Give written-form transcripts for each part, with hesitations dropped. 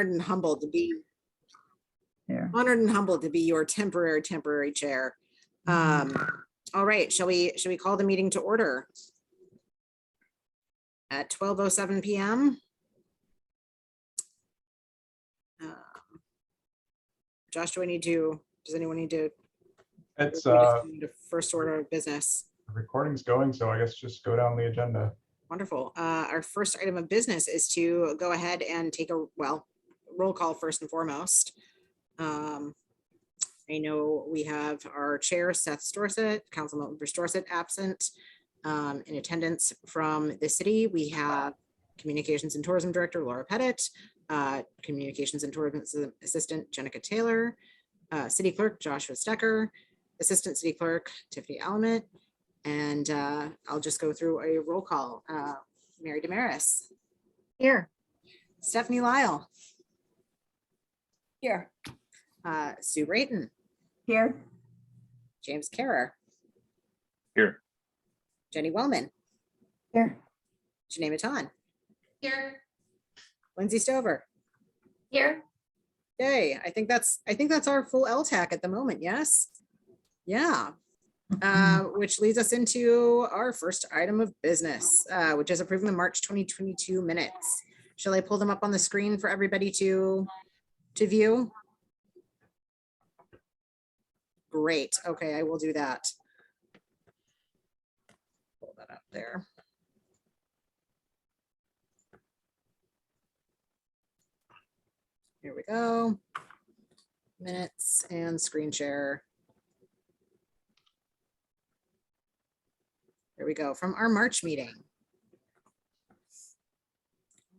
and humbled to be Here. honored and humbled to be your temporary chair. All right, shall we call the meeting to order at 12:07 p.m. Josh, does anyone need to? It's First order of business. the recording's going, so I guess just go down the agenda. Wonderful. Our first item of business is to go ahead and take a roll call first and foremost. I know we have our chair, Seth Storsett, Councilmember Storsett absent. In attendance from the city, we have Communications and Tourism Director Laura Pettit, Communications and Tourism Assistant Jenica Taylor, City Clerk Joshua Stecker, Assistant City Clerk Tiffany Alamut, and I'll just go through a roll call. Mary Damaris. Here. Stephanie Lyle. Here. Sue Brayton. Here. James Carrer. Here. Jenny Wellman. Here. Janae Matan. Here. Lindsay Stover. Here. Yay, I think that's our full LTAC at the moment, yes? Yeah. Which leads us into our first item of business, which is approving the March 2022 minutes. Shall I pull them up on the screen for everybody to view? Great. Okay, I will do that. Pull that up there. Here we go. Minutes and screen share. There we go, from our March meeting.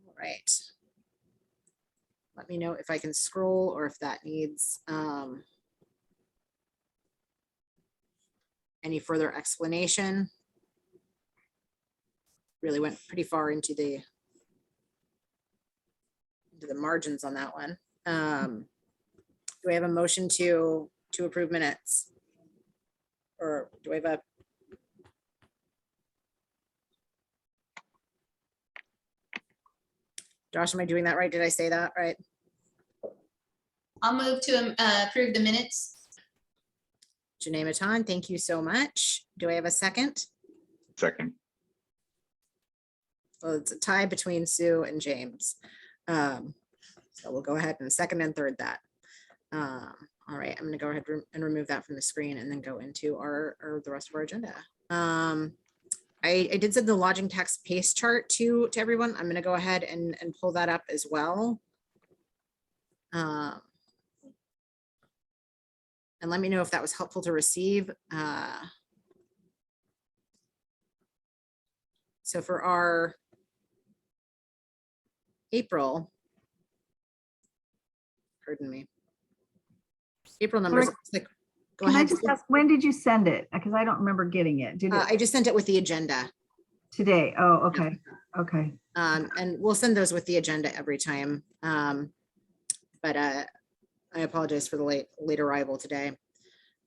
All right. Let me know if I can scroll or if that needs any further explanation. Really went pretty far into the margins on that one. Do we have a motion to approve minutes? Or do we have a? Josh, am I doing that right? Did I say that right? I'll move to approve the minutes. Janae Matan, thank you so much. Do I have a second? Second. Well, it's a tie between Sue and James. So we'll go ahead and second and third that. All right, I'm gonna go ahead and remove that from the screen and then go into the rest of our agenda. I did send the lodging tax pace chart to everyone. I'm gonna go ahead and pull that up as well. And let me know if that was helpful to receive. So for our April, pardon me, April numbers. Like, go Can ahead. I just ask, when did you send it? Because I don't remember getting it. Did it I just sent it with the agenda. today? Oh, okay. Okay. And we'll send those with the agenda every time. But I apologize for the late arrival today.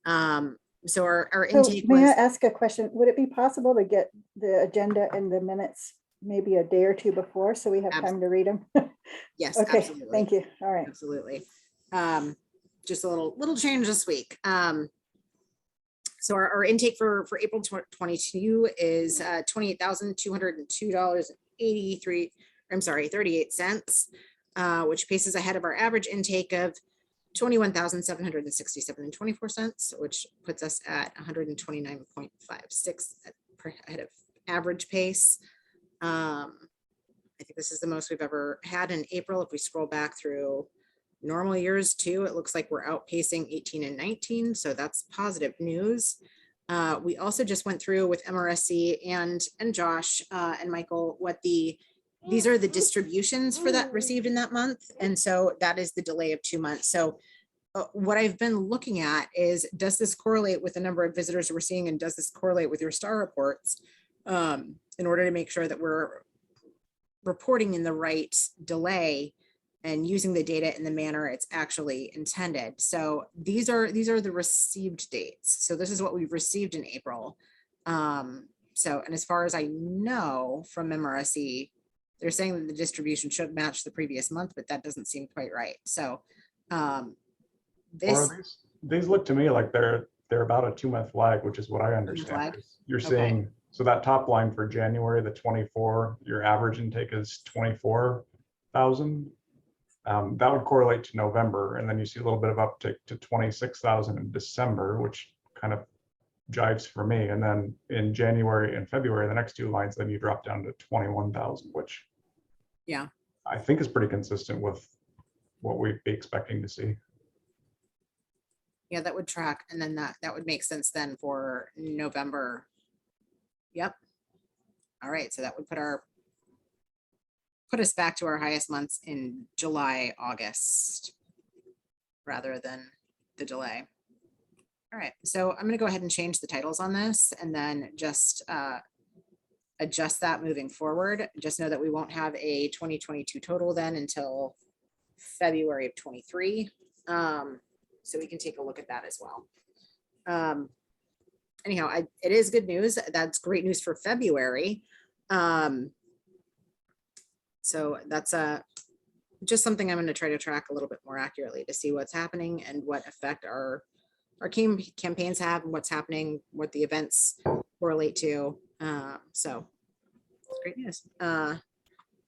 So our intake May I was, ask a question? Would it be possible to get the agenda and the minutes maybe a day or two before so we have time to read them? yes, Okay, absolutely. thank you. All right. Absolutely. Just a little change this week. So our intake for April 22 is $28,202.83. I'm sorry, 38 cents, which paces ahead of our average intake of $21,767.24, which puts us at 129.56 ahead of average pace. I think this is the most we've ever had in April. If we scroll back through normal years too, it looks like we're outpacing 18 and 19. So that's positive news. We also just went through with MRSC and Josh and Michael, these are the distributions for that received in that month. And so that is the delay of 2 months. So what I've been looking at is, does this correlate with the number of visitors we're seeing? And does this correlate with your STAR reports in order to make sure that we're reporting in the right delay and using the data in the manner it's actually intended. So these are the received dates. So this is what we've received in April. And as far as I know from MRSE, they're saying that the distribution should match the previous month, but that doesn't seem quite right. So Or this these look to me like they're about a 2-month lag, which is what I understand. lag? You're Okay. seeing, so that top line for January, the 24, your average intake is 24,000. That would correlate to November, and then you see a little bit of uptick to 26,000 in December, which kind of jives for me. And then in January and February, the next two lines, then you drop down to 21,000, which Yeah. I think is pretty consistent with what we'd be expecting to see. Yeah, that would track, and then that would make sense then for November. Yep. All right, so that would put us back to our highest months in July, August, rather than the delay. All right, so I'm gonna go ahead and change the titles on this and then just adjust that moving forward. Just know that we won't have a 2022 total then until February of 23. So we can take a look at that as well. Anyhow, it is good news. That's great news for February. So that's just something I'm going to try to track a little bit more accurately to see what's happening and what effect our campaigns have and what's happening, what the events correlate to. So it's great news. We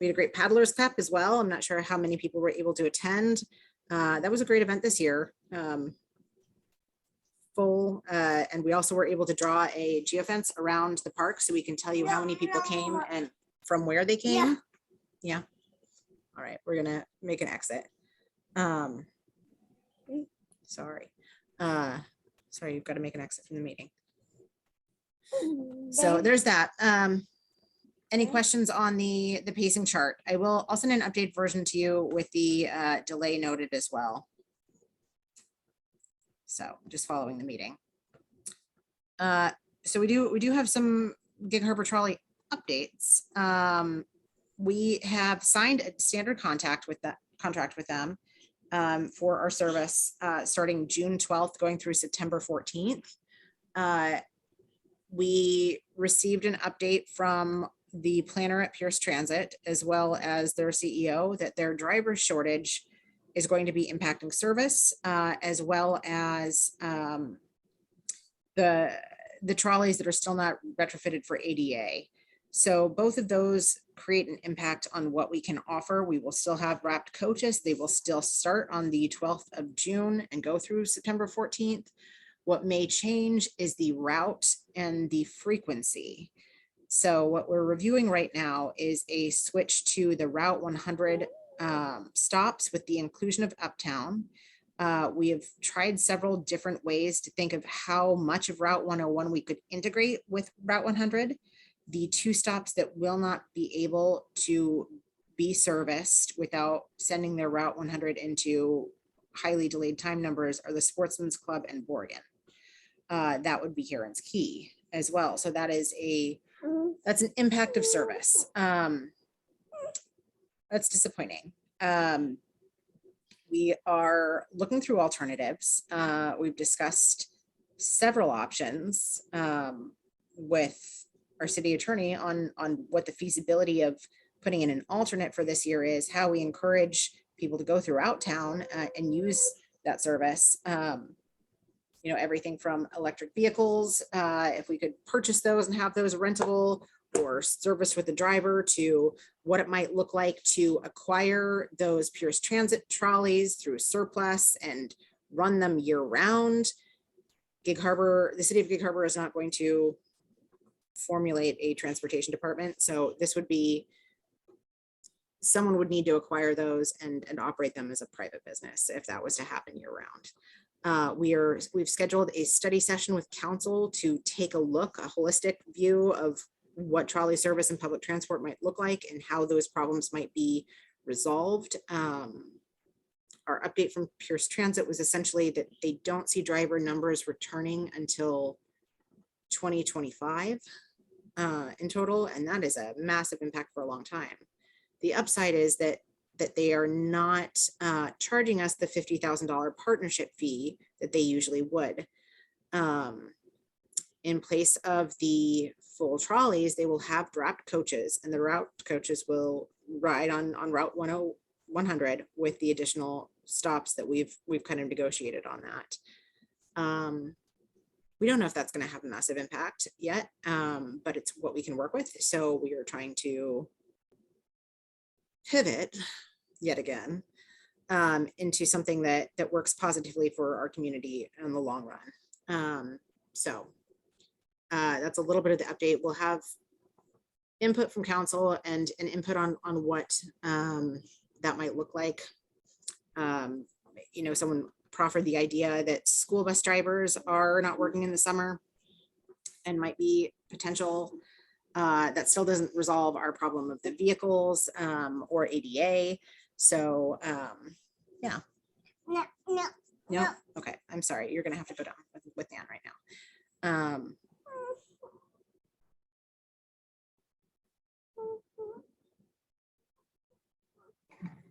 had a great Paddlers Cup as well. I'm not sure how many people were able to attend. That was a great event this year. Full, and we also were able to draw a geofence around the park so we can tell you how many people came and from where they came. Yeah. All right, we're gonna make an exit. Sorry. Sorry, you've got to make an exit from the meeting. So there's that. Any questions on the pacing chart? I will, I'll send an update version to you with the delay noted as well. So just following the meeting. So we do have some Gigaherter Trolley updates. We have signed a standard contract with them for our service starting June 12th, going through September 14th. We received an update from the planner at Pierce Transit, as well as their CEO, that their driver shortage is going to be impacting service, as well as the trolleys that are still not retrofitted for ADA. So both of those create an impact on what we can offer. We will still have wrapped coaches. They will still start on the 12th of June and go through September 14th. What may change is the route and the frequency. So what we're reviewing right now is a switch to the Route 100 stops with the inclusion of Uptown. We have tried several different ways to think of how much of Route 101 we could integrate with Route 100. The two stops that will not be able to be serviced without sending their Route 100 into highly delayed time numbers are the Sportsman's Club and Borgen. That would be Heron's Key as well. So that is that's an impact of service. That's disappointing. We are looking through alternatives. We've discussed several options with our city attorney on what the feasibility of putting in an alternate for this year is, how we encourage people to go throughout town and use that service. You know, everything from electric vehicles, if we could purchase those and have those rentable or service with the driver, to what it might look like to acquire those Pierce Transit trolleys through surplus and run them year round. Gig Harbor, the city of Gig Harbor is not going to formulate a transportation department. So this would be, someone would need to acquire those and operate them as a private business if that was to happen year round. We've scheduled a study session with council to take a look, a holistic view of what trolley service and public transport might look like and how those problems might be resolved. Our update from Pierce Transit was essentially that they don't see driver numbers returning until 2025 in total, and that is a massive impact for a long time. The upside is that they are not charging us the $50,000 partnership fee that they usually would. In place of the full trolleys, they will have dropped coaches, and the route coaches will ride on Route 100 with the additional stops that we've kind of negotiated on that. We don't know if that's going to have a massive impact yet, but it's what we can work with. So we are trying to pivot yet again into something that works positively for our community in the long run. So that's a little bit of the update. We'll have input from council and an input on what that might look like. You know, someone proffered the idea that school bus drivers are not working in the summer and might be potential. That still doesn't resolve our problem of the vehicles or ADA. So yeah. No. Okay. I'm sorry. You're gonna have to go down with Dan right now.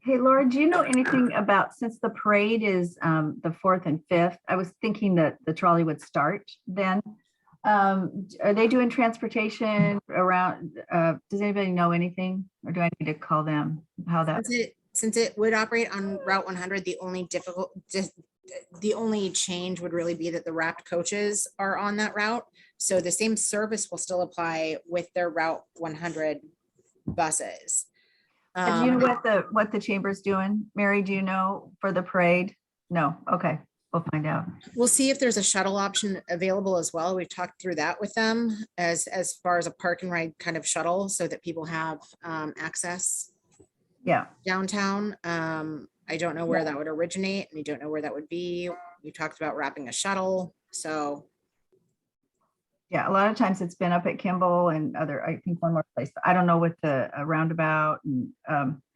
Hey, Laura, do you know anything about, since the parade is the 4th and 5th, I was thinking that the trolley would start then. Are they doing transportation around? Does anybody know anything, or do I need to call them? How that? Since it would operate on Route 100, the only change would really be that the wrapped coaches are on that route. So the same service will still apply with their Route 100 buses. Do you know what the chamber's doing? Mary, do you know for the parade? No. Okay. We'll find out. We'll see if there's a shuttle option available as well. We've talked through that with them as far as a park and ride kind of shuttle so that people have access Yeah. downtown. I don't know where that would originate and we don't know where that would be. We talked about wrapping a shuttle. So yeah, a lot of times it's been up at Kimball and other, I think one more place. I don't know with the roundabout and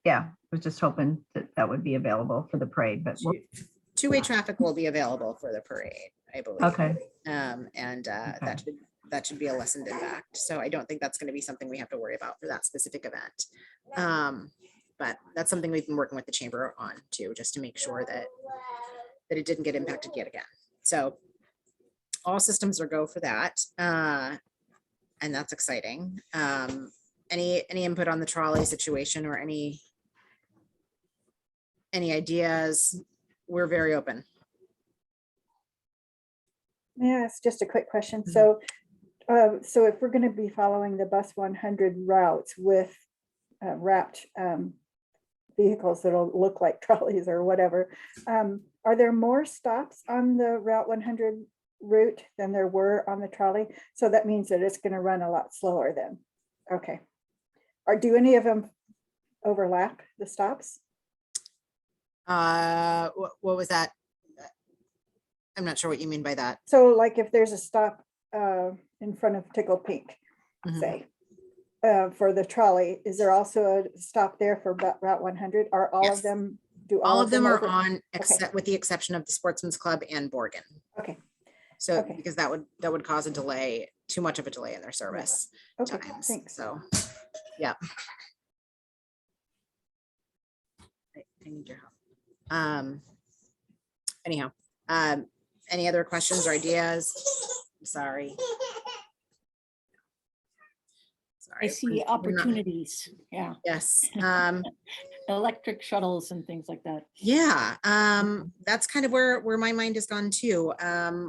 yeah, I was just hoping that would be available for the parade, but two-way traffic will be available for the parade, I believe. Okay. That should be a lessened impact. So I don't think that's going to be something we have to worry about for that specific event. But that's something we've been working with the chamber on too, just to make sure that it didn't get impacted yet again. So all systems are go for that. And that's exciting. Any input on the trolley situation or any ideas? We're very open. Yeah, it's just a quick question. So, so if we're going to be following the bus 100 routes with wrapped vehicles that'll look like trolleys or whatever, are there more stops on the Route 100 route than there were on the trolley? So that means that it's going to run a lot slower then. Okay. Or do any of them overlap the stops? What was that? I'm not sure what you mean by that. So like if there's a stop in front of Tickle Pink, say, for the trolley, is there also a stop there for Route 100? Are all of them, all of them are on, except with the exception of the Sportsman's Club and Borgen. Okay. So because that would cause a delay, too much of a delay in their service times. Thanks. So yeah. I need your help. Anyhow, any other questions or ideas? Sorry. I see opportunities. Yeah. Yes. Electric shuttles and things like that. Yeah. That's kind of where my mind has gone too.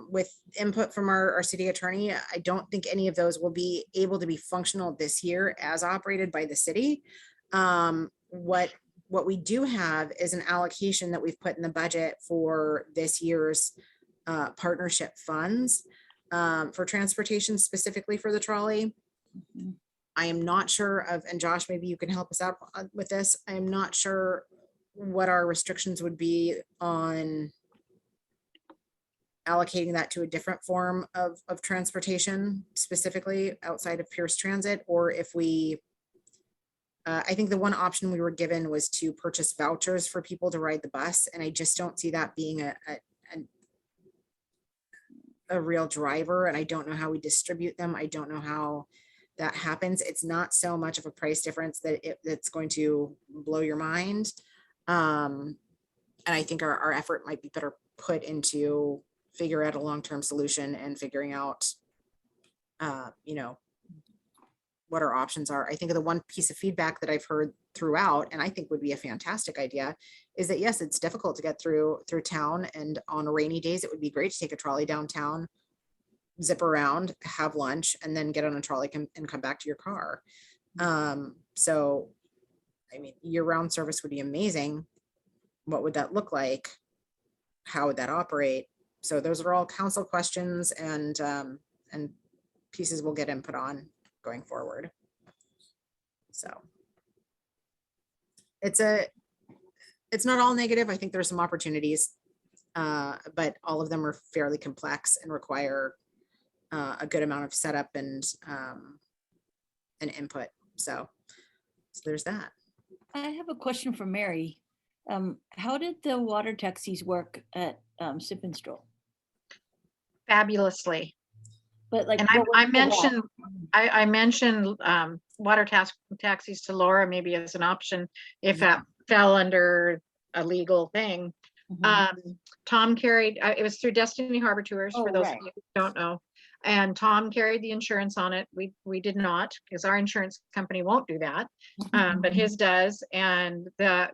With input from our city attorney, I don't think any of those will be able to be functional this year as operated by the city. What we do have is an allocation that we've put in the budget for this year's partnership funds for transportation, specifically for the trolley. I am not sure of, and Josh, maybe you can help us out with this. I am not sure what our restrictions would be on allocating that to a different form of transportation, specifically outside of Pierce Transit, or if we, I think the one option we were given was to purchase vouchers for people to ride the bus. And I just don't see that being a real driver. And I don't know how we distribute them. I don't know how that happens. It's not so much of a price difference that it's going to blow your mind. And I think our effort might be better put into figure out a long-term solution and figuring out, what our options are. I think the one piece of feedback that I've heard throughout, and I think would be a fantastic idea, is that yes, it's difficult to get through town, and on rainy days, it would be great to take a trolley downtown, zip around, have lunch, and then get on a trolley and come back to your car. So, I mean, year-round service would be amazing. What would that look like? How would that operate? So those are all council questions and pieces we'll get input on going forward. So it's not all negative. I think there's some opportunities, but all of them are fairly complex and require a good amount of setup and input. So there's that. I have a question for Mary. How did the water taxis work at Sip and Stroll? Fabulously. But like, And what was I the mentioned, walk? I mentioned water taxis to Laura, maybe as an option if that fell under a legal thing. Mhm. Tom carried, it was through Destiny Harbor Tours, for Oh, those right. of you who don't know. And Tom carried the insurance on it. We did not, because our insurance company won't do that, but his does. And the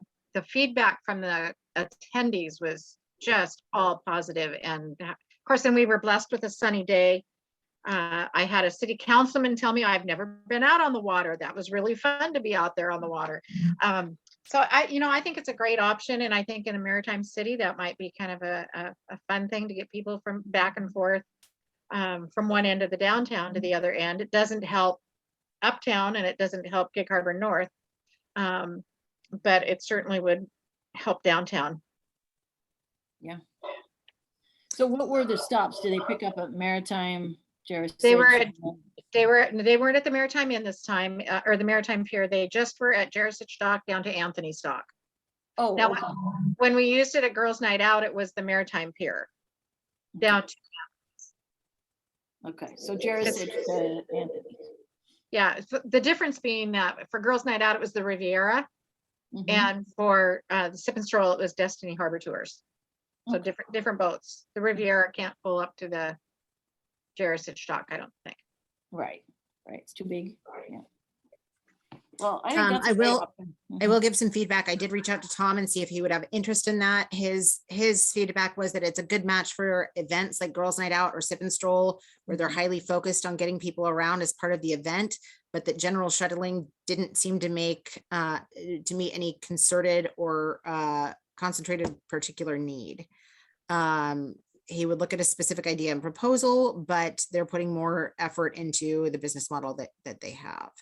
feedback from the attendees was just all positive. And of course, then we were blessed with a sunny day. I had a city councilman tell me I've never been out on the water. That was really fun to be out there on the water. So I think it's a great option. And I think in a maritime city, that might be kind of a fun thing to get people from back and forth from one end of the downtown to the other end. It doesn't help uptown and it doesn't help Gig Harbor North. But it certainly would help downtown. So what were the stops? Did they pick up at Maritime? They weren't at the Maritime Inn this time, or the Maritime Pier. They just were at Jersich Dock down to Anthony's Dock. Oh, Now, okay. when we used it at Girls Night Out, it was the Maritime Pier down to, Okay, so Jersey to Anthony. yeah. The difference being that for Girls Night Out, it was the Riviera, Mhm. and for the Sip and Stroll, it was Destiny Harbor Tours. So Okay. different boats. The Riviera can't pull up to the Jersich Dock, I don't think. Right, it's too big. Yeah. Well, I think I that's a great will- option. I will give some feedback. I did reach out to Tom and see if he would have interest in that. His feedback was that it's a good match for events like Girls Night Out or Sip and Stroll, where they're highly focused on getting people around as part of the event, but that general shuttling didn't seem to meet any concerted or concentrated particular need. He would look at a specific idea and proposal, but they're putting more effort into the business model that they have.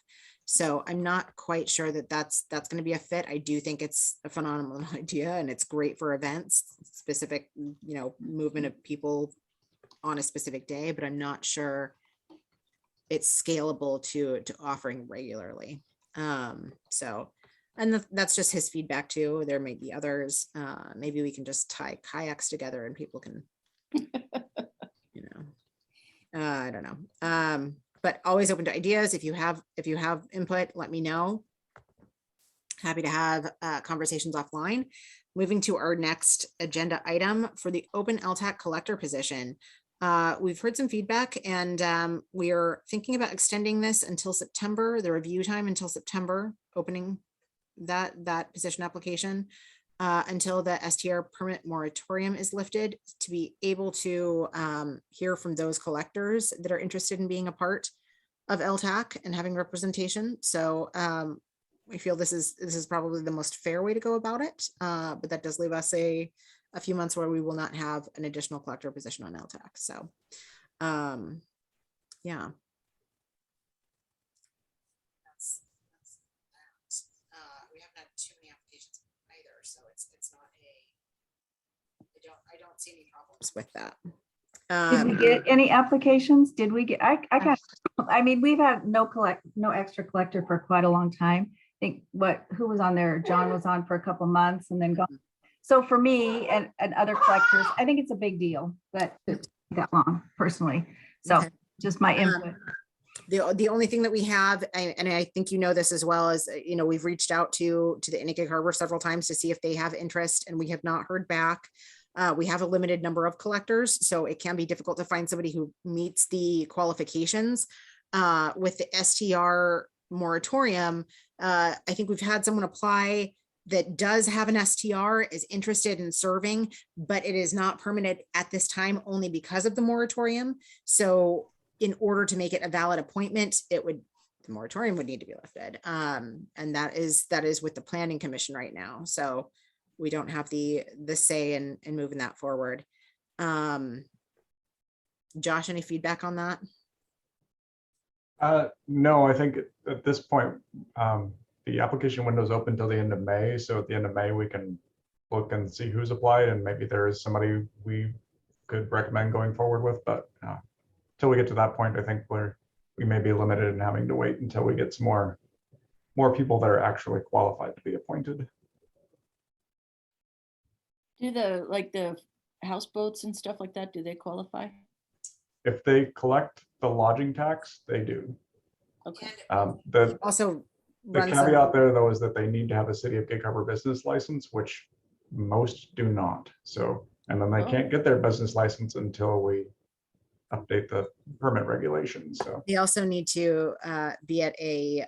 So I'm not quite sure that that's going to be a fit. I do think it's a phenomenal idea and it's great for events, specific, movement of people on a specific day, but I'm not sure it's scalable to offering regularly. And that's just his feedback too. There may be others. Maybe we can just tie kayaks together and people can, I don't know. But always open to ideas. If you have input, let me know. Happy to have conversations offline. Moving to our next agenda item for the open LTAC collector position. We've heard some feedback and we are thinking about extending this until September, the review time until September, opening that position application until the STR permit moratorium is lifted, to be able to hear from those collectors that are interested in being a part of LTAC and having representation. So we feel this is probably the most fair way to go about it, but that does leave us a few months where we will not have an additional collector position on LTAC. So yeah. We haven't had too many applications either, so it's not I don't see any problems with that. Did we get any applications? Did we get, we've had no extra collector for quite a long time. I think who was on there? John was on for a couple months and then gone. So for me and other collectors, I think it's a big deal that it's that long personally. So Okay. just my input. The only thing that we have, and I think this as well, is we've reached out to the Gig Harbor several times to see if they have interest, and we have not heard back. We have a limited number of collectors, so it can be difficult to find somebody who meets the qualifications. with the STR moratorium, I think we've had someone apply that does have an STR, is interested in serving, but it is not permanent at this time only because of the moratorium. So in order to make it a valid appointment, the moratorium would need to be lifted. And that is with the Planning Commission right now. So we don't have the say in moving that forward. Josh, any feedback on that? No, I think at this point, the application window is open till the end of May. So at the end of May, we can look and see who's applied, and maybe there is somebody we could recommend going forward with. But till we get to that point, I think we may be limited in having to wait until we get some more people that are actually qualified to be appointed. Do the houseboats and stuff like that, do they qualify? If they collect the lodging tax, they do. Okay. The Also caveat there, though, is that they need to have a City of Gig Harbor business license, which most do not. So, and then they can't get their business license until we update the permit regulations. So they also need to be at a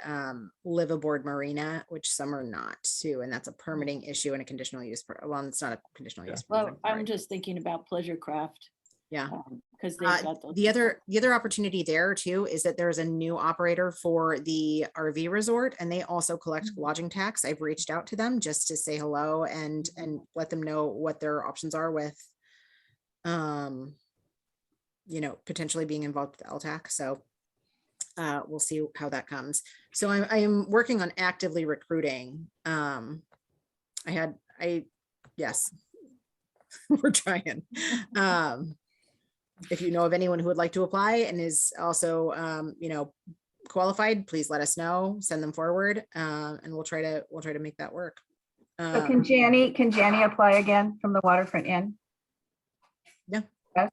live aboard marina, which some are not too, and that's a permitting issue and a conditional use. Well, it's not a conditional use. Well, I'm just thinking about pleasure craft. Yeah. Because they've got those. The other opportunity there too is that there's a new operator for the RV resort, and they also collect lodging tax. I've reached out to them just to say hello and let them know what their options are with potentially being involved with LTAC. So we'll see how that comes. So I am working on actively recruiting. Yes, we're trying. If you know of anyone who would like to apply and is also, qualified, please let us know, send them forward, and we'll try to make that work. So can Janie apply again from the Waterfront Inn? Yeah. Yes.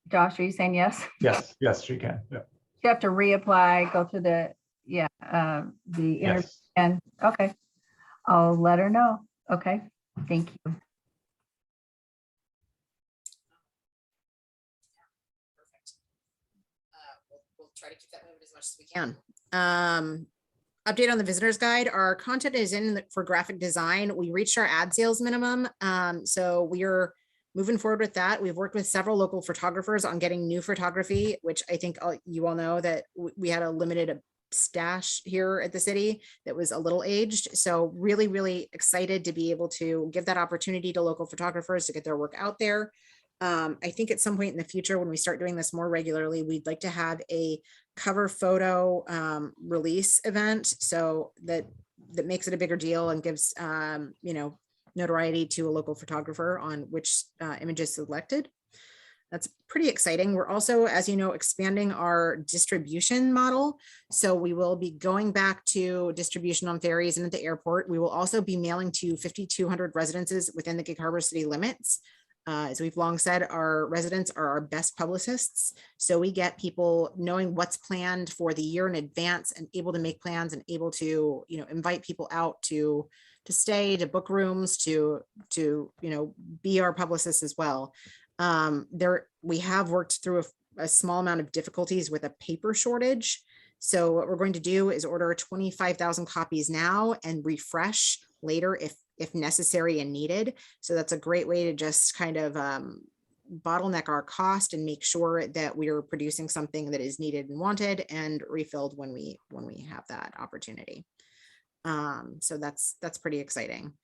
Josh, are you saying yes? yes, she can. Yeah. You have to reapply, go through the interview. Yes. And okay, I'll let her know. Okay, thank you. We'll try to keep that moving as much as we can. Update on the visitors guide. Our content is in for graphic design. We reached our ad sales minimum. So we are moving forward with that. We've worked with several local photographers on getting new photography, which I think you all know that we had a limited stash here at the city that was a little aged. So really, really excited to be able to give that opportunity to local photographers to get their work out there. I think at some point in the future, when we start doing this more regularly, we'd like to have a cover photo release event, so that makes it a bigger deal and gives notoriety to a local photographer on which images selected. That's pretty exciting. We're also, as you know, expanding our distribution model. So we will be going back to distribution on ferries and at the airport. We will also be mailing to 5,200 residences within the Gig Harbor city limits. As we've long said, our residents are our best publicists. So we get people knowing what's planned for the year in advance and able to make plans and able to, invite people out to stay, to book rooms, to be our publicists as well. We have worked through a small amount of difficulties with a paper shortage. So what we're going to do is order 25,000 copies now and refresh later if necessary and needed. So that's a great way to just kind of bottleneck our cost and make sure that we are producing something that is needed and wanted and refilled when we have that opportunity. So that's pretty exciting.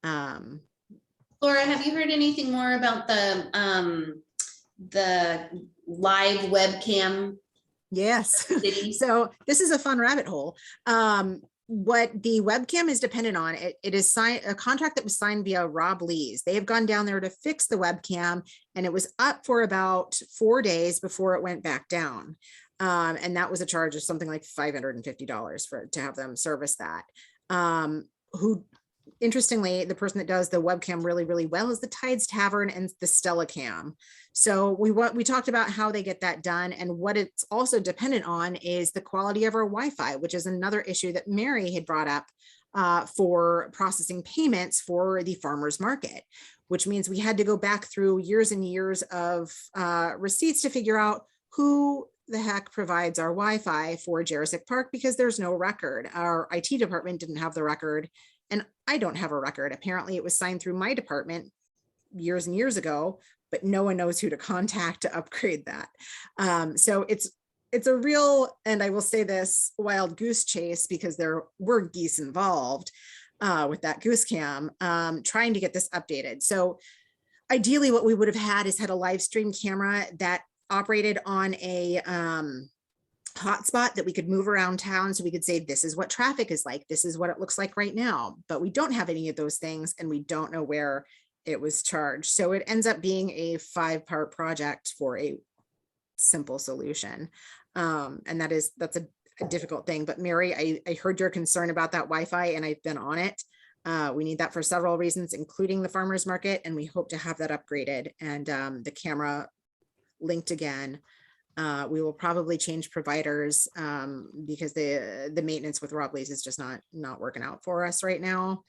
Laura, have you heard anything more about the live webcam? Yes. City? So this is a fun rabbit hole. What the webcam is dependent on, it is a contract that was signed via Rob Lee's. They have gone down there to fix the webcam, and it was up for about 4 days before it went back down. And that was a charge of something like $550 to have them service that. Interestingly, the person that does the webcam really, really well is the Tides Tavern and the Stella Cam. So we talked about how they get that done, and what it's also dependent on is the quality of our Wi-Fi, which is another issue that Mary had brought up for processing payments for the farmers market, which means we had to go back through years and years of receipts to figure out who the heck provides our Wi-Fi for Jurassic Park because there's no record. Our IT department didn't have the record, and I don't have a record. Apparently it was signed through my department years and years ago, but no one knows who to contact to upgrade that. So it's a real, and I will say this, wild goose chase, because there were geese involved with that goose cam, trying to get this updated. So ideally what we would have had is had a live stream camera that operated on a hotspot that we could move around town, so we could say, this is what traffic is like, this is what it looks like right now. But we don't have any of those things, and we don't know where it was charged. So it ends up being a 5-part project for a simple solution. And that's a difficult thing. But Mary, I heard your concern about that Wi-Fi, and I've been on it. We need that for several reasons, including the farmer's market, and we hope to have that upgraded and the camera linked again. We will probably change providers because the maintenance with Robley's is just not working out for us right now.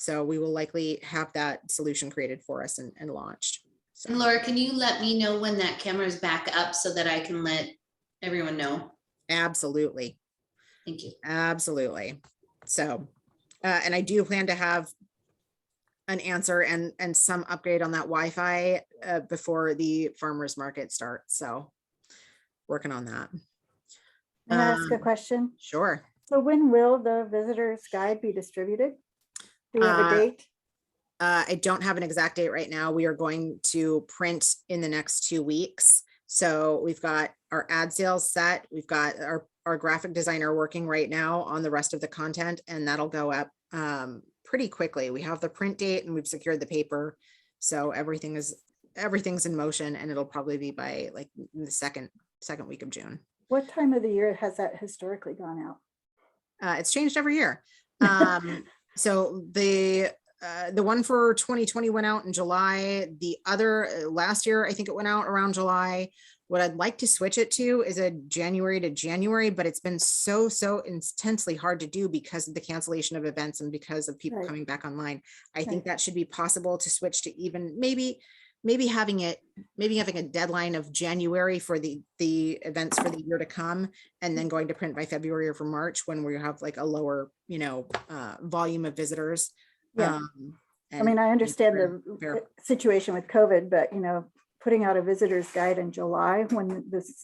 So we will likely have that solution created for us and launched. So. And Laura, can you let me know when that camera is back up so that I can let everyone know? Absolutely. Thank you. Absolutely. So, and I do plan to have an answer and some upgrade on that Wi-Fi before the farmer's market starts. So working on that. Can I ask a question? Sure. So when will the visitor's guide be distributed? Do we have a date? I don't have an exact date right now. We are going to print in the next 2 weeks. So we've got our ad sales set. We've got our graphic designer working right now on the rest of the content, and that'll go up pretty quickly. We have the print date and we've secured the paper. So everything's in motion, and it'll probably be by like the second week of June. What time of the year has that historically gone out? It's changed every year. So the one for 2020 went out in July. The other last year, I think it went out around July. What I'd like to switch it to is a January to January, but it's been so intensely hard to do because of the cancellation of events and because of people coming back online. I think that should be possible to switch to even maybe having a deadline of January for the events for the year to come, and then going to print by February or for March when we have like a lower, volume of visitors. Yeah. I mean, I understand the situation with COVID, but putting out a visitor's guide in July when this,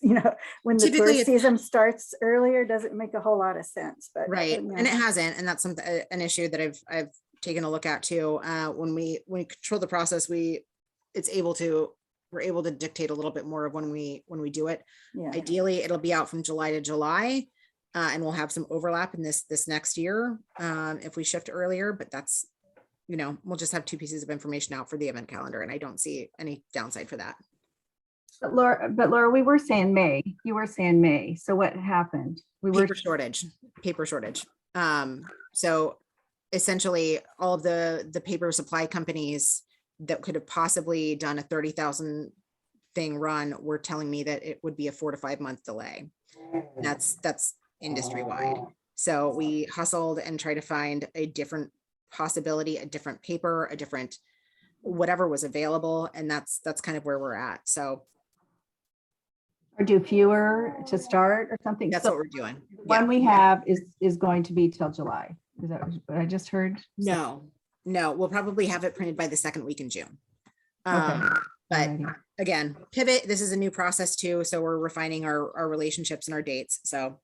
when the tourist season starts earlier doesn't make a whole lot of sense. But right, and it hasn't, and that's an issue that I've taken a look at too. When we control the process, we're able to dictate a little bit more of when we do it. Yeah. Ideally, it'll be out from July to July, and we'll have some overlap in this next year if we shift earlier. But that's we'll just have 2 pieces of information out for the event calendar, and I don't see any downside for that. But Laura, we were saying May. You were saying May. So what happened? Paper shortage. So essentially, all of the paper supply companies that could have possibly done a 30,000 thing run were telling me that it would be a 4 to 5 month delay. That's industry wide. So we hustled and tried to find a different possibility, a different paper, a different whatever was available, and that's kind of where we're at. So or do fewer to start or something. That's what we're doing. One we have is going to be till July. Is that what I just heard? No, we'll probably have it printed by the 2nd week in June. Okay. But again, pivot, this is a new process too, so we're refining our relationships and our dates. So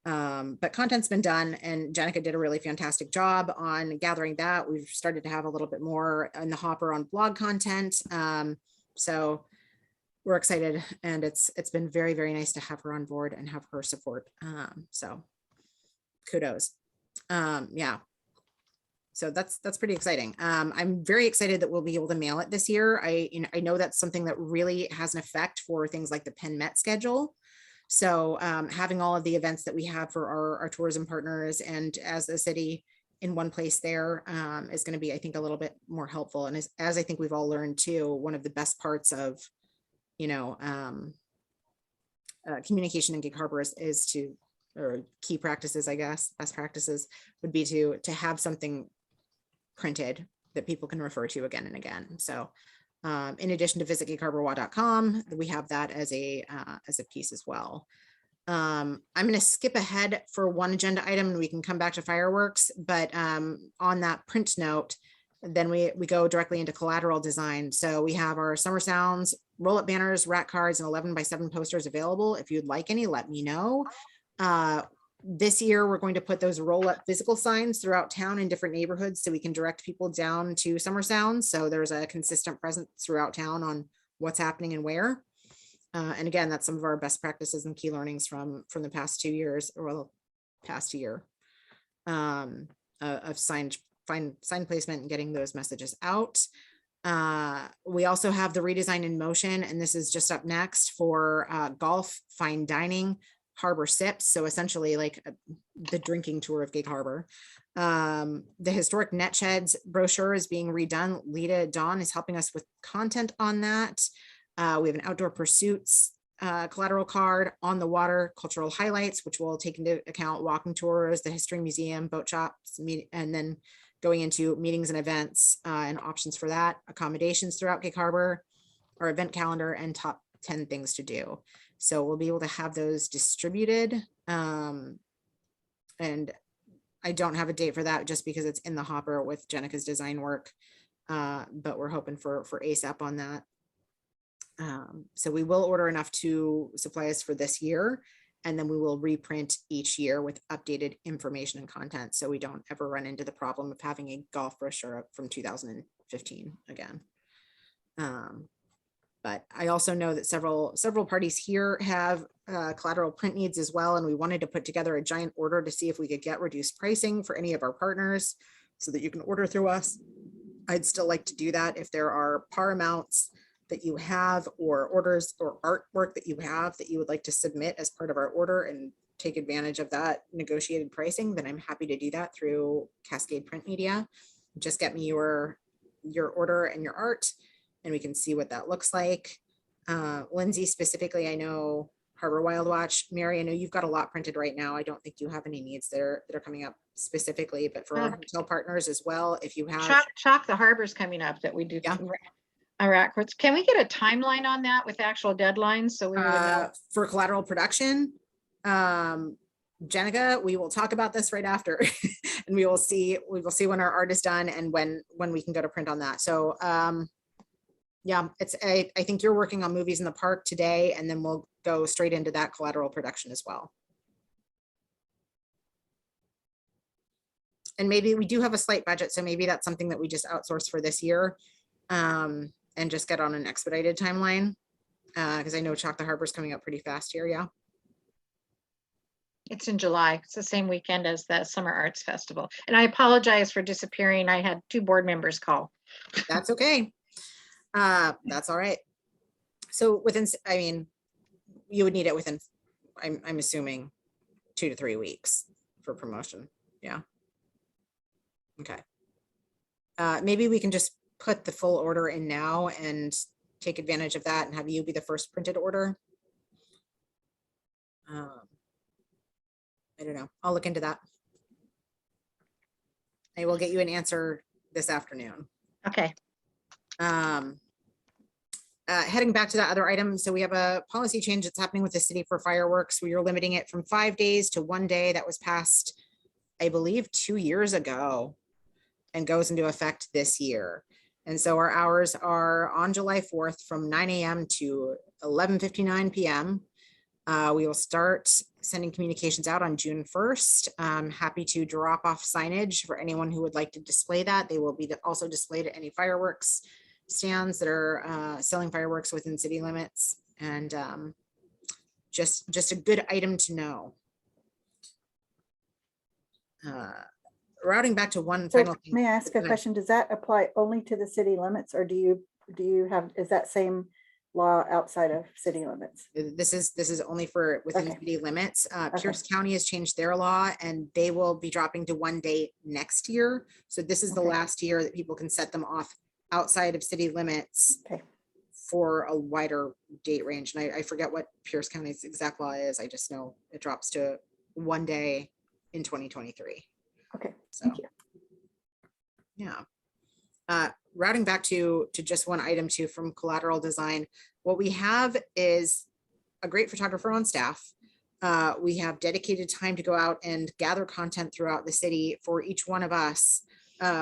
but content's been done, and Jenica did a really fantastic job on gathering that. We've started to have a little bit more in the hopper on blog content. So we're excited, and it's been very, very nice to have her on board and have her support. So kudos. Yeah. So that's pretty exciting. I'm very excited that we'll be able to mail it this year. I know that's something that really has an effect for things like the Penn Met schedule. So having all of the events that we have for our tourism partners and as a city in one place there is going to be, I think, a little bit more helpful. And as I think we've all learned too, one of the best parts of, communication in Gig Harbor is to, or key practices, I guess, best practices would be to have something printed that people can refer to again and again. So In addition to visit gigharborwa.com, we have that as a piece as well. I'm going to skip ahead for one agenda item and we can come back to fireworks, but on that print note, then we go directly into collateral design. So we have our summer sounds, roll-up banners, rack cards, and 11x7 posters available. If you'd like any, let me know. This year, we're going to put those roll-up physical signs throughout town in different neighborhoods so we can direct people down to summer sounds. So there's a consistent presence throughout town on what's happening and where. And again, that's some of our best practices and key learnings from the past 2 years, or well, past year of sign placement and getting those messages out. We also have the redesign in motion, and this is just up next for golf, fine dining, harbor sips. So essentially like the drinking tour of Gig Harbor. The historic net sheds brochure is being redone. Lita Dawn is helping us with content on that. We have an outdoor pursuits collateral card, on the water cultural highlights, which will take into account walking tours, the history museum, boat shops, and then going into meetings and events and options for that, accommodations throughout Gig Harbor, our event calendar, and top 10 things to do. So we'll be able to have those distributed. And I don't have a date for that just because it's in the hopper with Jenica's design work, but we're hoping for ASAP on that. So we will order enough to supply us for this year, and then we will reprint each year with updated information and content, so we don't ever run into the problem of having a golf brochure from 2015 again. But I also know that several parties here have collateral print needs as well, and we wanted to put together a giant order to see if we could get reduced pricing for any of our partners so that you can order through us. I'd still like to do that if there are par amounts that you have, or orders or artwork that you have that you would like to submit as part of our order and take advantage of that negotiated pricing, then I'm happy to do that through Cascade Print Media. Just get me your order and your art, and we can see what that looks like. Lindsay, specifically, I know Harbor Wild Watch. Mary, I know you've got a lot printed right now. I don't think you have any needs there that are coming up specifically, but for our hotel partners as well, if you have. Chalk the Harbor's coming up that we do. Yeah. Can we get a timeline on that with actual deadlines so we would know? For collateral production, Jenica, we will talk about this right after, and we will see when our art is done and when we can go to print on that. So yeah, I think you're working on Movies in the Park today, and then we'll go straight into that collateral production as well. And maybe we do have a slight budget, so maybe that's something that we just outsource for this year. And just get on an expedited timeline, because I know Chalk the Harbor is coming up pretty fast here. Yeah. It's in July. It's the same weekend as the Summer Arts Festival. And I apologize for disappearing. I had 2 board members call. That's okay. That's all right. So I mean, you would need it within, I'm assuming 2 to 3 weeks for promotion. Yeah. Okay. Maybe we can just put the full order in now and take advantage of that and have you be the first printed order. I don't know. I'll look into that. I will get you an answer this afternoon. Okay. Heading back to that other item. So we have a policy change that's happening with the city for fireworks. We are limiting it from 5 days to 1 day. That was passed, I believe, 2 years ago and goes into effect this year. And so our hours are on July 4th from 9 a.m. to 11:59 p.m. We will start sending communications out on June 1st. I'm happy to drop off signage for anyone who would like to display that. They will be also displayed at any fireworks stands that are selling fireworks within city limits. And just a good item to know. Routing back to one So final thing. may I ask a question? Does that apply only to the city limits, or do you have, is that same law outside of city limits? This is only for within Okay. city limits. Okay. Pierce County has changed their law, and they will be dropping to 1 day next year. So this is the Okay. last year that people can set them off outside of city limits Okay. for a wider date range. And I forget what Pierce County's exact law is. I just know it drops to 1 day in 2023. Okay, So, thank you. yeah. routing back to just one item too from Collateral Design, what we have is a great photographer on staff. We have dedicated time to go out and gather content throughout the city for each one of us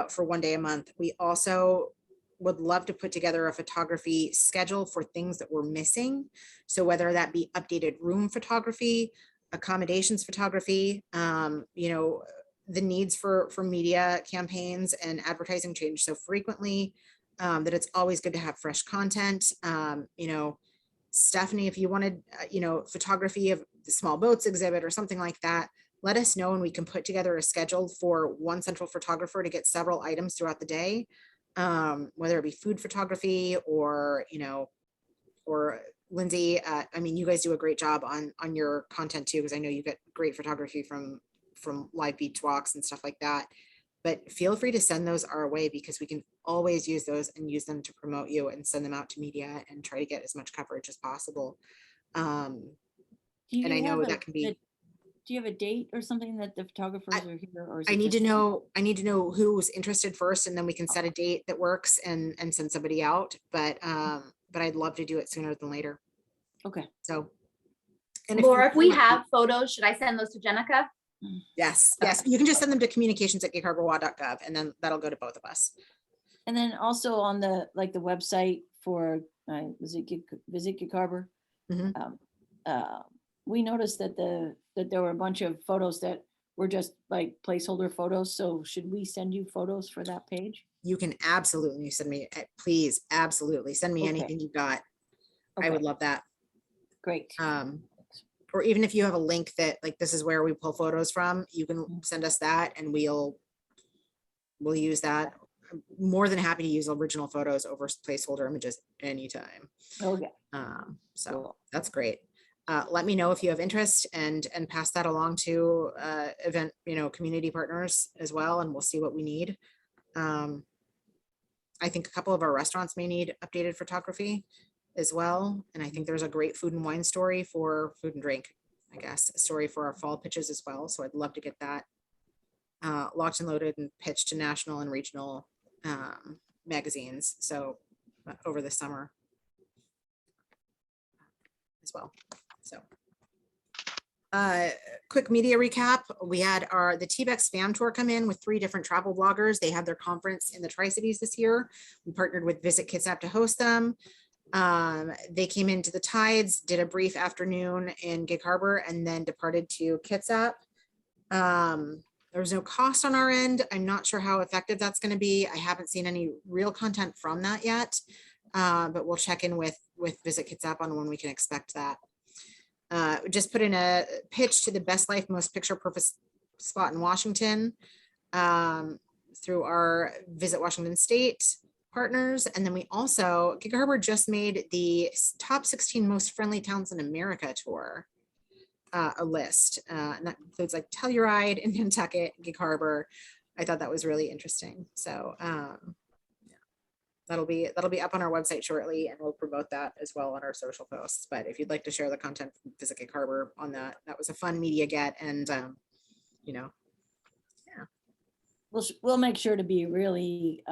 for one day a month. We also would love to put together a photography schedule for things that we're missing. So whether that be updated room photography, accommodations photography, you know, the needs for media campaigns and advertising change so frequently that it's always good to have fresh content. You know, Stephanie, if you wanted, you know, photography of the small boats exhibit or something like that, let us know and we can put together a schedule for one central photographer to get several items throughout the day, whether it be food photography or, you know, or Lindsay, I mean, you guys do a great job on your content too, because I know you get great photography from live beach walks and stuff like that. But feel free to send those our way because we can always use those and use them to promote you and send them out to media and try to get as much coverage as possible. And I know that can be. Do you have a date or something that the photographers are here? Or is I it need to just- know who's interested first, and then we can set a date that works and send somebody out. But I'd love to do it sooner than later. Okay. So. And Laura, if we have photos, should I send those to Jenica? Yes, you can just send them to communications@gigaherter.gov and then that'll go to both of us. And then also on the website for Visit Gig Harbor. Mhm. We noticed that there were a bunch of photos that were just like placeholder photos. So should we send you photos for that page? You can absolutely send me, please, absolutely send me Okay. anything you've got. I would love that. Great. Or even if you have a link that like, this is where we pull photos from, you can send us that and we'll use that. I'm more than happy to use original photos over placeholder images anytime. Okay. So Cool. that's great. Let me know if you have interest and pass that along to event, you know, community partners as well, and we'll see what we need. I think a couple of our restaurants may need updated photography as well. And I think there's a great food and wine story for food and drink, I guess, a story for our fall pitches as well. So I'd love to get that locked and loaded and pitched to national and regional magazines. So over the summer as well. So quick media recap. We had the TBEX Spam Tour come in with 3 different travel bloggers. They had their conference in the Tri-Cities this year. We partnered with Visit Kitsap to host them. They came into the Tides, did a brief afternoon in Gig Harbor, and then departed to Kitsap. There was no cost on our end. I'm not sure how effective that's going to be. I haven't seen any real content from that yet, but we'll check in with Visit Kitsap on when we can expect that. Just put in a pitch to the Best Life Most Picture Perfect spot in Washington through our Visit Washington State partners. And then we also, Gig Harbor just made the top 16 most friendly towns in America tour a list. And that includes like Telluride and Nantucket, Gig Harbor. I thought that was really interesting. So that'll be up on our website shortly, and we'll promote that as well on our social posts. But if you'd like to share the content from Visit Gig Harbor on that was a fun media get, and you know, We'll make sure to be really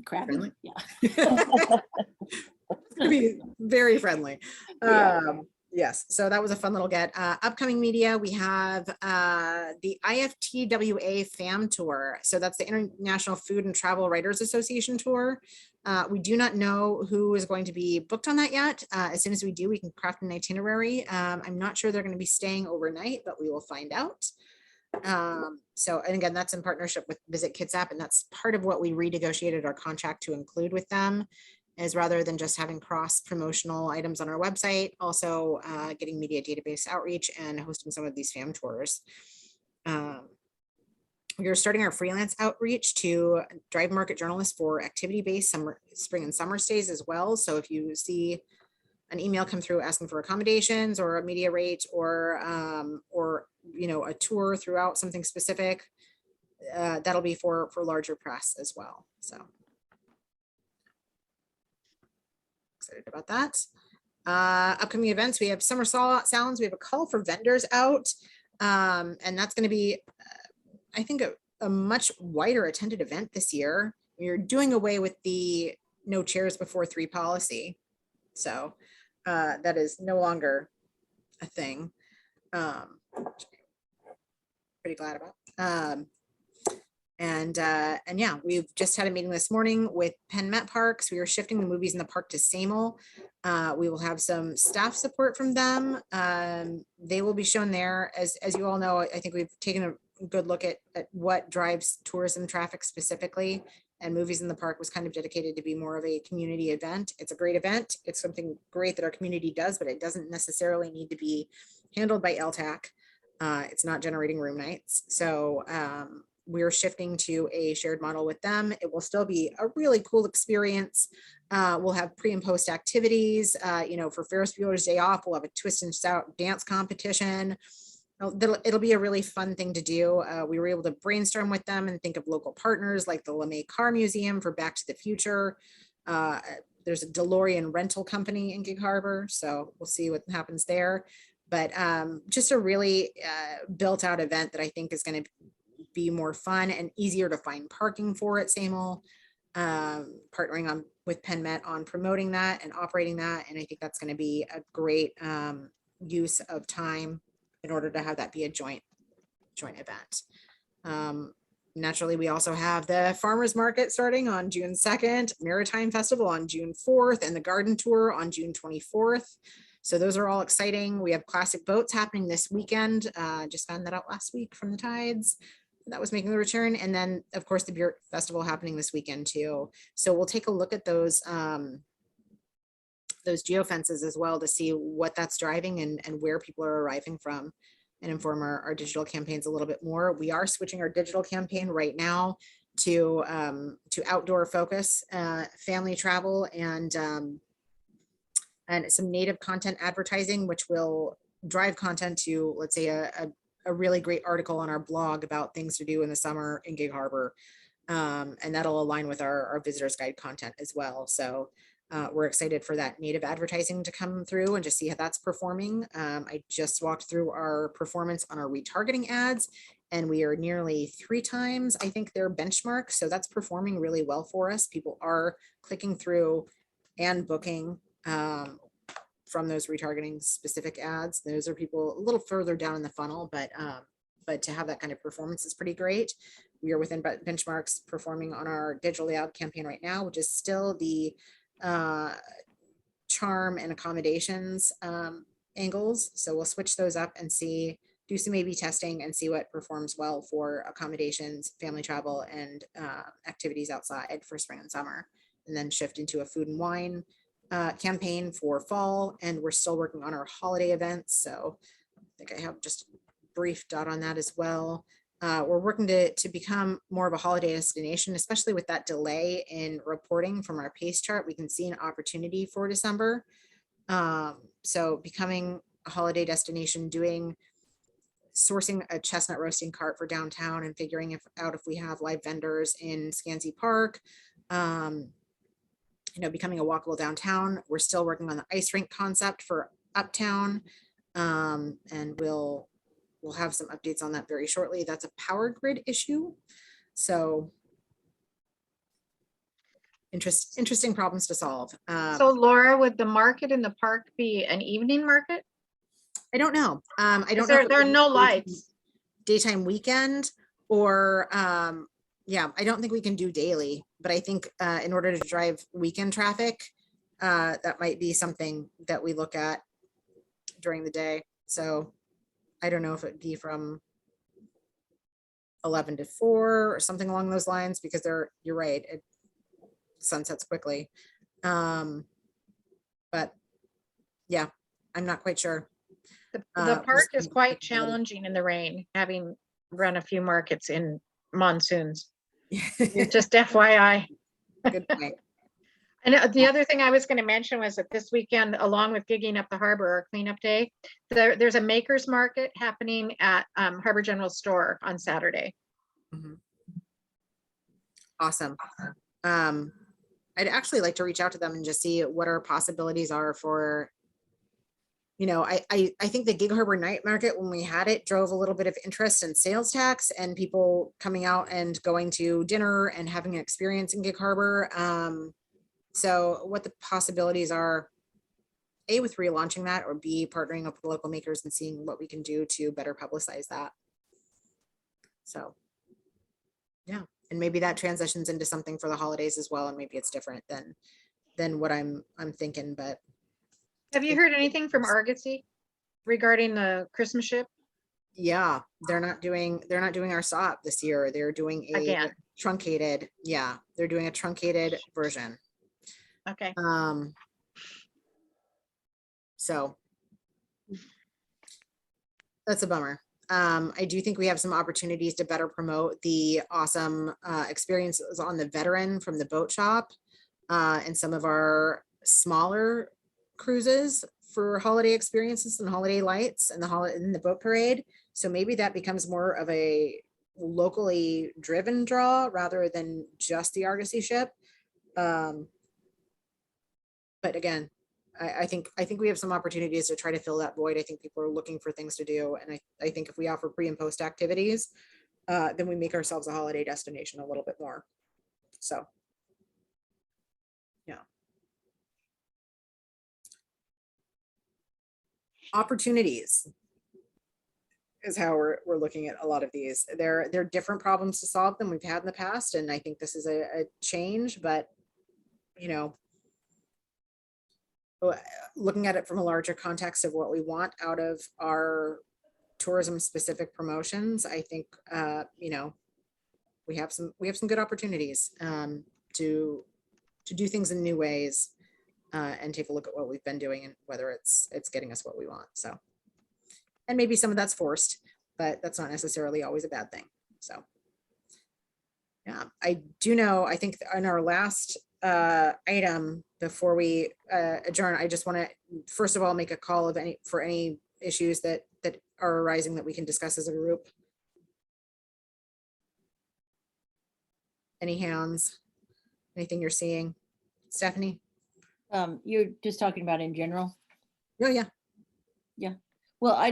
crabby. Friendly? Yeah. it's gonna be very friendly. Yeah. Yes, so that was a fun little get. Upcoming media, we have the IFTWA FAM tour. So that's the International Food and Travel Writers Association tour. We do not know who is going to be booked on that yet. As soon as we do, we can craft an itinerary. I'm not sure they're going to be staying overnight, but we will find out. So, and again, that's in partnership with Visit Kitsap, and that's part of what we renegotiated our contract to include with them, is rather than just having cross promotional items on our website, also getting media database outreach and hosting some of these FAM tours. We are starting our freelance outreach to drive market journalists for activity-based spring and summer stays as well. So if you see an email come through asking for accommodations or a media rate or you know, a tour throughout something specific, that'll be for larger press as well. So excited about that. Upcoming events, we have Summer Sounds. We have a call for vendors out, and that's going to be, I think, a much wider attended event this year. we're doing away with the no chairs before 3 policy. So that is no longer a thing. Pretty glad about. And yeah, we've just had a meeting this morning with Penn Met Parks. We are shifting the movies in the park to Samel. We will have some staff support from them. They will be shown there. As you all know, I think we've taken a good look at what drives tourism traffic specifically. And Movies in the Park was kind of dedicated to be more of a community event. It's a great event. It's something great that our community does, but it doesn't necessarily need to be handled by LTAC. It's not generating room nights. So we're shifting to a shared model with them. It will still be a really cool experience. We'll have pre and post activities. For Ferris Bueller's Day Off, we'll have a twist and shout dance competition. It'll be a really fun thing to do. We were able to brainstorm with them and think of local partners like the LeMay Car Museum for Back to the Future. There's a DeLorean rental company in Gig Harbor, so we'll see what happens there. But just a really built out event that I think is going to be more fun and easier to find parking for at Samel, partnering with Penn Met on promoting that and operating that. And I think that's going to be a great use of time in order to have that be a joint event. Naturally, we also have the farmers market starting on June 2nd, Maritime Festival on June 4th, and the garden tour on June 24th. So those are all exciting. We have classic boats happening this weekend. Just found that out last week from the Tides. That was making the return. And then of course the beer festival happening this weekend too. So we'll take a look at those geofences as well to see what that's driving and where people are arriving from, and inform our digital campaigns a little bit more. We are switching our digital campaign right now to outdoor focus, family travel, and some native content advertising, which will drive content to, let's say, a really great article on our blog about things to do in the summer in Gig Harbor. And that'll align with our visitor's guide content as well. So we're excited for that native advertising to come through and just see how that's performing. I just walked through our performance on our retargeting ads, and we are nearly 3 times, I think, their benchmark. So that's performing really well for us. People are clicking through and booking from those retargeting specific ads. Those are people a little further down in the funnel, but to have that kind of performance is pretty great. We are within benchmarks performing on our digital ad campaign right now, which is still the charm and accommodations angles. So we'll switch those up and do some A/B testing and see what performs well for accommodations, family travel, and activities outside for spring and summer, and then shift into a food and wine campaign for fall. And we're still working on our holiday events. So I think I have just a brief dot on that as well. We're working to become more of a holiday destination, especially with that delay in reporting from our pace chart. We can see an opportunity for December. So becoming a holiday destination, sourcing a chestnut roasting cart for downtown and figuring out if we have live vendors in Scansey Park. Becoming a walkable downtown. We're still working on the ice rink concept for Uptown, and we'll have some updates on that very shortly. That's a power grid issue. So interesting problems to solve. So Laura, would the market in the park be an evening market? I don't know. I don't know. There are no lights. Daytime weekend, or yeah, I don't think we can do daily, but I think in order to drive weekend traffic, that might be something that we look at during the day. So I don't know if it'd be from 11 to 4 or something along those lines, because you're right, it sunsets quickly. But yeah, I'm not quite sure. The park is quite challenging in the rain, having run a few markets in monsoons. Just FYI. Good point. And the other thing I was going to mention was that this weekend, along with Gigging Up the Harbor, our cleanup day, there's a makers market happening at Harbor General Store on Saturday. Mm-hmm. Awesome. I'd actually like to reach out to them and just see what our possibilities are for I think the Gig Harbor Night Market, when we had it, drove a little bit of interest in sales tax and people coming out and going to dinner and having an experience in Gig Harbor. So what the possibilities are, A, with relaunching that, or B, partnering up with local makers and seeing what we can do to better publicize that. So, yeah, and maybe that transitions into something for the holidays as well, and maybe it's different than what I'm thinking, but Have you heard anything from Argosy regarding the Christmas ship? yeah, they're not doing our SOP this year. They're doing a Again. truncated, yeah, they're doing a truncated version. Okay. So that's a bummer. I do think we have some opportunities to better promote the awesome experiences on the Veteran from the boat shop and some of our smaller cruises for holiday experiences and holiday lights and the boat parade. So maybe that becomes more of a locally driven draw rather than just the Argosy ship. But again, I think we have some opportunities to try to fill that void. I think people are looking for things to do. And I think if we offer pre and post activities, then we make ourselves a holiday destination a little bit more. So, yeah. Opportunities is how we're looking at a lot of these. They're different problems to solve than we've had in the past. And I think this is a change, but looking at it from a larger context of what we want out of our tourism specific promotions, I think we have some good opportunities to do things in new ways and take a look at what we've been doing and whether it's getting us what we want. So, and maybe some of that's forced, but that's not necessarily always a bad thing. So yeah, I do know, I think in our last item before we adjourn, I just want to first of all make a call of any issues that are arising that we can discuss as a group. Any hands? Anything you're seeing? Stephanie? You're just talking about in general? Oh, yeah. Well, I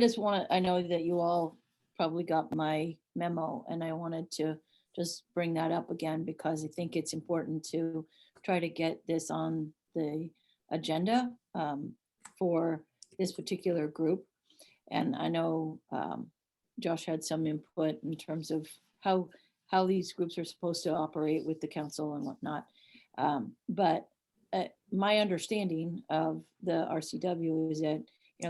know that you all probably got my memo, and I wanted to just bring that up again because I think it's important to try to get this on the agenda for this particular group. And I know Josh had some input in terms of how these groups are supposed to operate with the council and whatnot. But my understanding of the RCW is that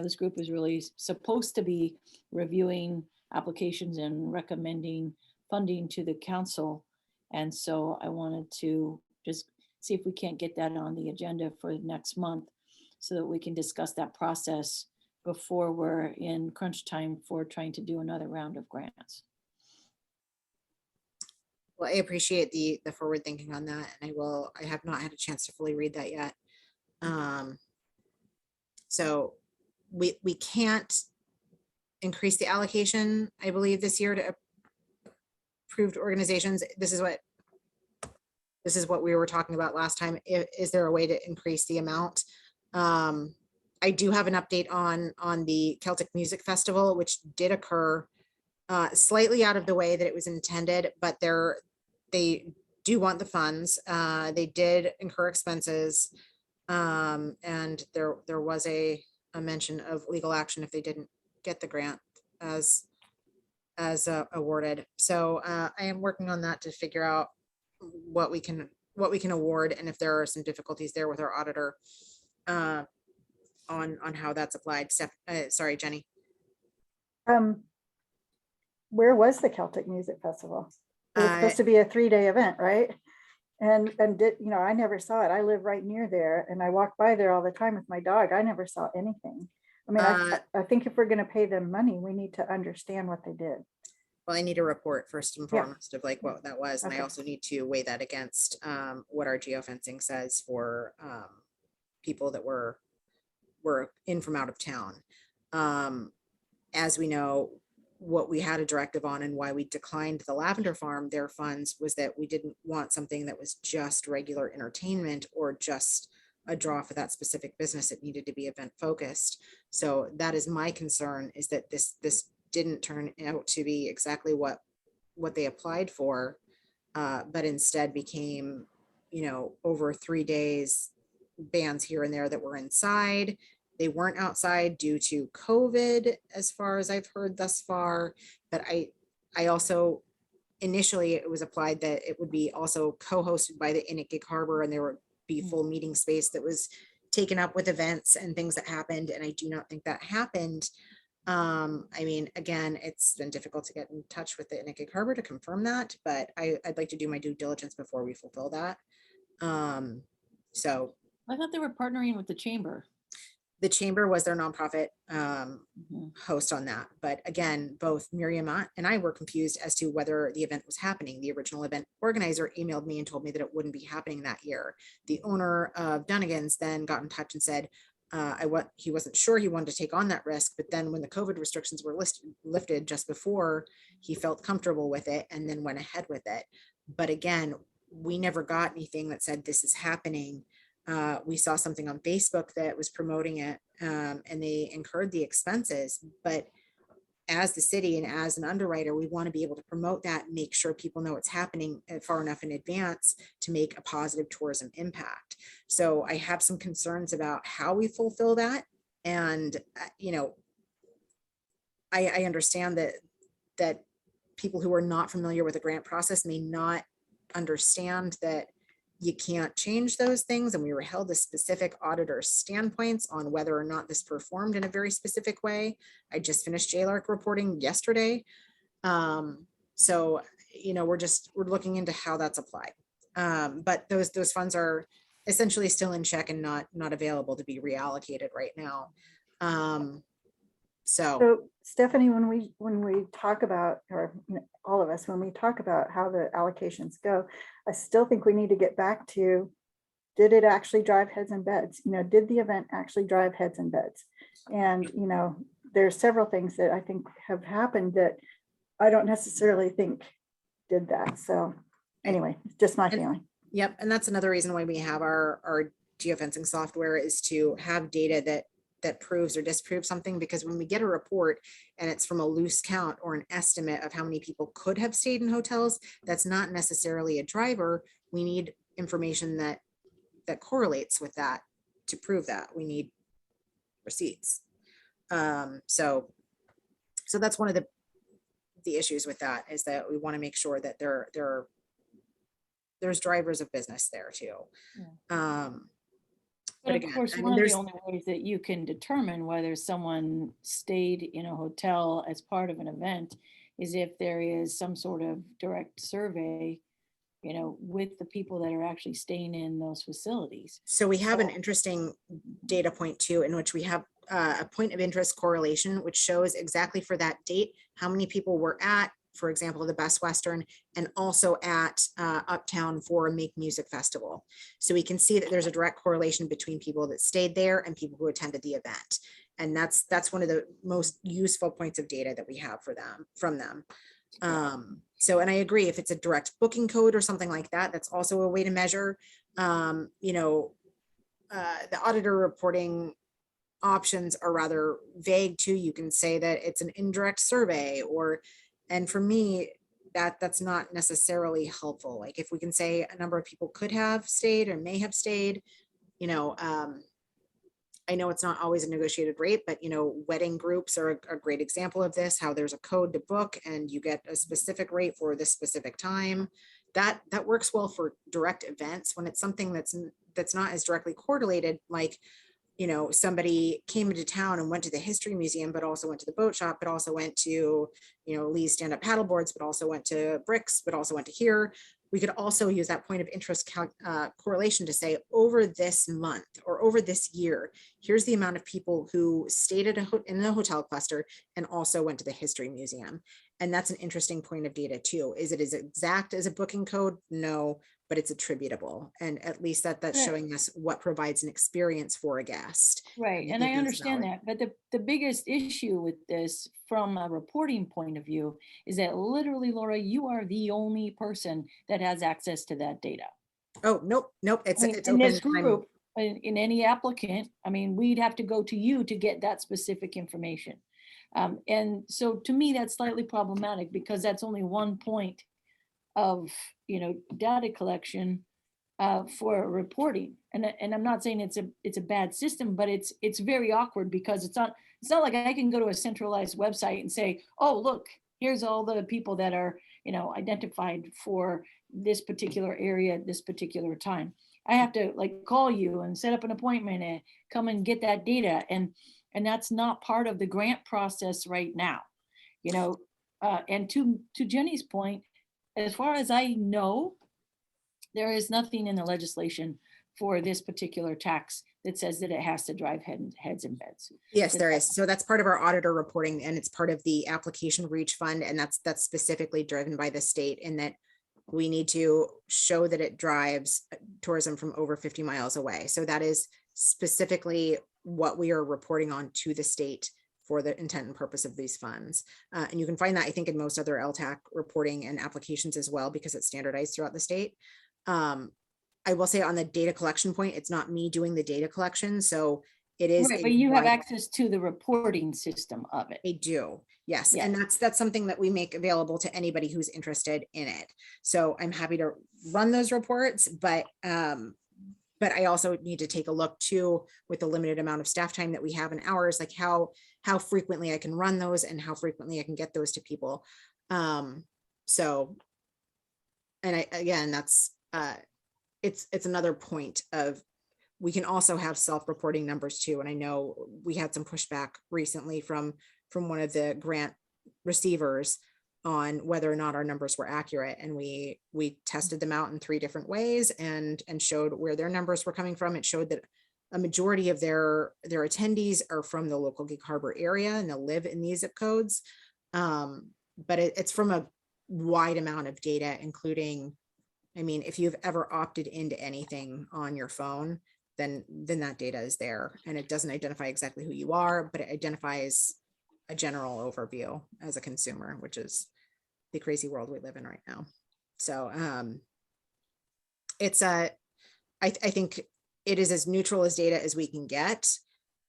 this group is really supposed to be reviewing applications and recommending funding to the council. And so I wanted to just see if we can't get that on the agenda for next month so that we can discuss that process before we're in crunch time for trying to do another round of grants. Well, I appreciate the forward thinking on that. And I have not had a chance to fully read that yet. So we can't increase the allocation, I believe, this year to approved organizations. This is what we were talking about last time. Is there a way to increase the amount? I do have an update on the Celtic Music Festival, which did occur slightly out of the way that it was intended, but they do want the funds. They did incur expenses, and there was a mention of legal action if they didn't get the grant as awarded. So I am working on that to figure out what we can award, and if there are some difficulties there with our auditor on how that's applied. Sorry, Jenny. Where was the Celtic Music Festival? It was supposed to be a 3-day event, right? And I never saw it. I live right near there and I walk by there all the time with my dog. I never saw anything. I mean, I think if we're going to pay them money, we need to understand what they did. Well, I need a report first and Yeah. foremost of like what that was. And I Okay. also need to weigh that against what our geofencing says for people that were in from out of town. As we know, what we had a directive on and why we declined the Lavender Farm, their funds, was that we didn't want something that was just regular entertainment or just a draw for that specific business. It needed to be event focused. So that is my concern, is that this didn't turn out to be exactly what they applied for, but instead became, over 3 days, bands here and there that were inside. They weren't outside due to COVID, as far as I've heard thus far. But I also, initially it was applied that it would be also co-hosted by the Inn at Gig Harbor, and there would be full meeting space that was taken up with events and things that happened. And I do not think that happened. I mean, again, it's been difficult to get in touch with the Inn at Gig Harbor to confirm that, but I'd like to do my due diligence before we fulfill that. So I thought they were partnering with the chamber. the chamber was their nonprofit Mhm. host on that. But again, both Miriam and I were confused as to whether the event was happening. The original event organizer emailed me and told me that it wouldn't be happening that year. The owner of Dunnigan's then got in touch and said he wasn't sure he wanted to take on that risk, but then when the COVID restrictions were lifted just before, he felt comfortable with it and then went ahead with it. But again, we never got anything that said this is happening. We saw something on Facebook that was promoting it, and they incurred the expenses. But as the city and as an underwriter, we want to be able to promote that, make sure people know it's happening far enough in advance to make a positive tourism impact. So I have some concerns about how we fulfill that. And, I understand that people who are not familiar with the grant process may not understand that you can't change those things. And we were held to specific auditor standpoints on whether or not this performed in a very specific way. I just finished JLARC reporting yesterday. So, we're looking into how that's applied. But those funds are essentially still in check and not available to be reallocated right now. So Stephanie, when we talk about, or all of us, when we talk about how the allocations go, I still think we need to get back to, did it actually drive heads and beds? Did the event actually drive heads and beds? And, there's several things that I think have happened that I don't necessarily think did that. So anyway, just my feeling. Yep. And that's another reason why we have our geofencing software, is to have data that proves or disproves something. Because when we get a report and it's from a loose count or an estimate of how many people could have stayed in hotels, that's not necessarily a driver. We need information that correlates with that to prove that. We need receipts. So that's one of the issues with that, is that we want to make sure that there's drivers of business there too. Yeah. But But again, of course, I mean, one of the there's only ways that you can determine whether someone stayed in a hotel as part of an event is if there is some sort of direct survey, with the people that are actually staying in those facilities. So we have an interesting data point too, in which we have a point of interest correlation, which shows exactly for that date how many people were at, for example, the Best Western, and also at Uptown for a Make Music Festival. So we can see that there's a direct correlation between people that stayed there and people who attended the event. And that's one of the most useful points of data that we have from them. So, and I agree, if it's a direct booking code or something like that, that's also a way to measure. The auditor reporting options are rather vague too. You can say that it's an indirect survey, and for me, that's not necessarily helpful. Like if we can say a number of people could have stayed or may have stayed, I know it's not always a negotiated rate, but wedding groups are a great example of this, how there's a code to book and you get a specific rate for this specific time. That works well for direct events. When it's something that's not as directly correlated, like somebody came into town and went to the history museum, but also went to the boat shop, but also went to, Lee's stand-up paddleboards, but also went to Bricks, but also went to here. We could also use that point of interest correlation to say, over this month or over this year, here's the amount of people who stayed in the hotel cluster and also went to the history museum. And that's an interesting point of data too. Is it as exact as a booking code? No, but it's attributable. And at least that's showing us what provides an experience for a guest. Right. And I understand that. But the biggest issue with this from a reporting point of view is that literally, Laura, you are the only person that has access to that data. Oh, nope. It's in open this time. group, in any applicant, I mean, we'd have to go to you to get that specific information. And so to me, that's slightly problematic because that's only one point of, data collection for reporting. And I'm not saying it's a bad system, but it's very awkward because it's not like I can go to a centralized website and say, oh, look, here's all the people that are, identified for this particular area at this particular time. I have to like call you and set up an appointment and come and get that data. And that's not part of the grant process right now, and to Jenny's point, as far as I know, there is nothing in the legislation for this particular tax that says that it has to drive heads and beds. Yes, there is. So that's part of our auditor reporting, and it's part of the application reach fund. And that's specifically driven by the state in that we need to show that it drives tourism from over 50 miles away. So that is specifically what we are reporting on to the state for the intent and purpose of these funds. And you can find that, I think, in most other LTAC reporting and applications as well, because it's standardized throughout the state. I will say on the data collection point, it's not me doing the data collection. So it is. Right, but you have access to the reporting system of it. I do. Yes. Yes. And that's something that we make available to anybody who's interested in it. So I'm happy to run those reports, but I also need to take a look too, with the limited amount of staff time that we have in hours, like how frequently I can run those and how frequently I can get those to people. So, and again, that's, it's another point of, we can also have self-reporting numbers too. And I know we had some pushback recently from one of the grant receivers on whether or not our numbers were accurate. And we tested them out in 3 different ways and showed where their numbers were coming from. It showed that a majority of their attendees are from the local Gig Harbor area and they'll live in these zip codes. But it's from a wide amount of data, including, I mean, if you've ever opted into anything on your phone, then that data is there, and it doesn't identify exactly who you are, but it identifies a general overview as a consumer, which is the crazy world we live in right now. So it's I think it is as neutral as data as we can get,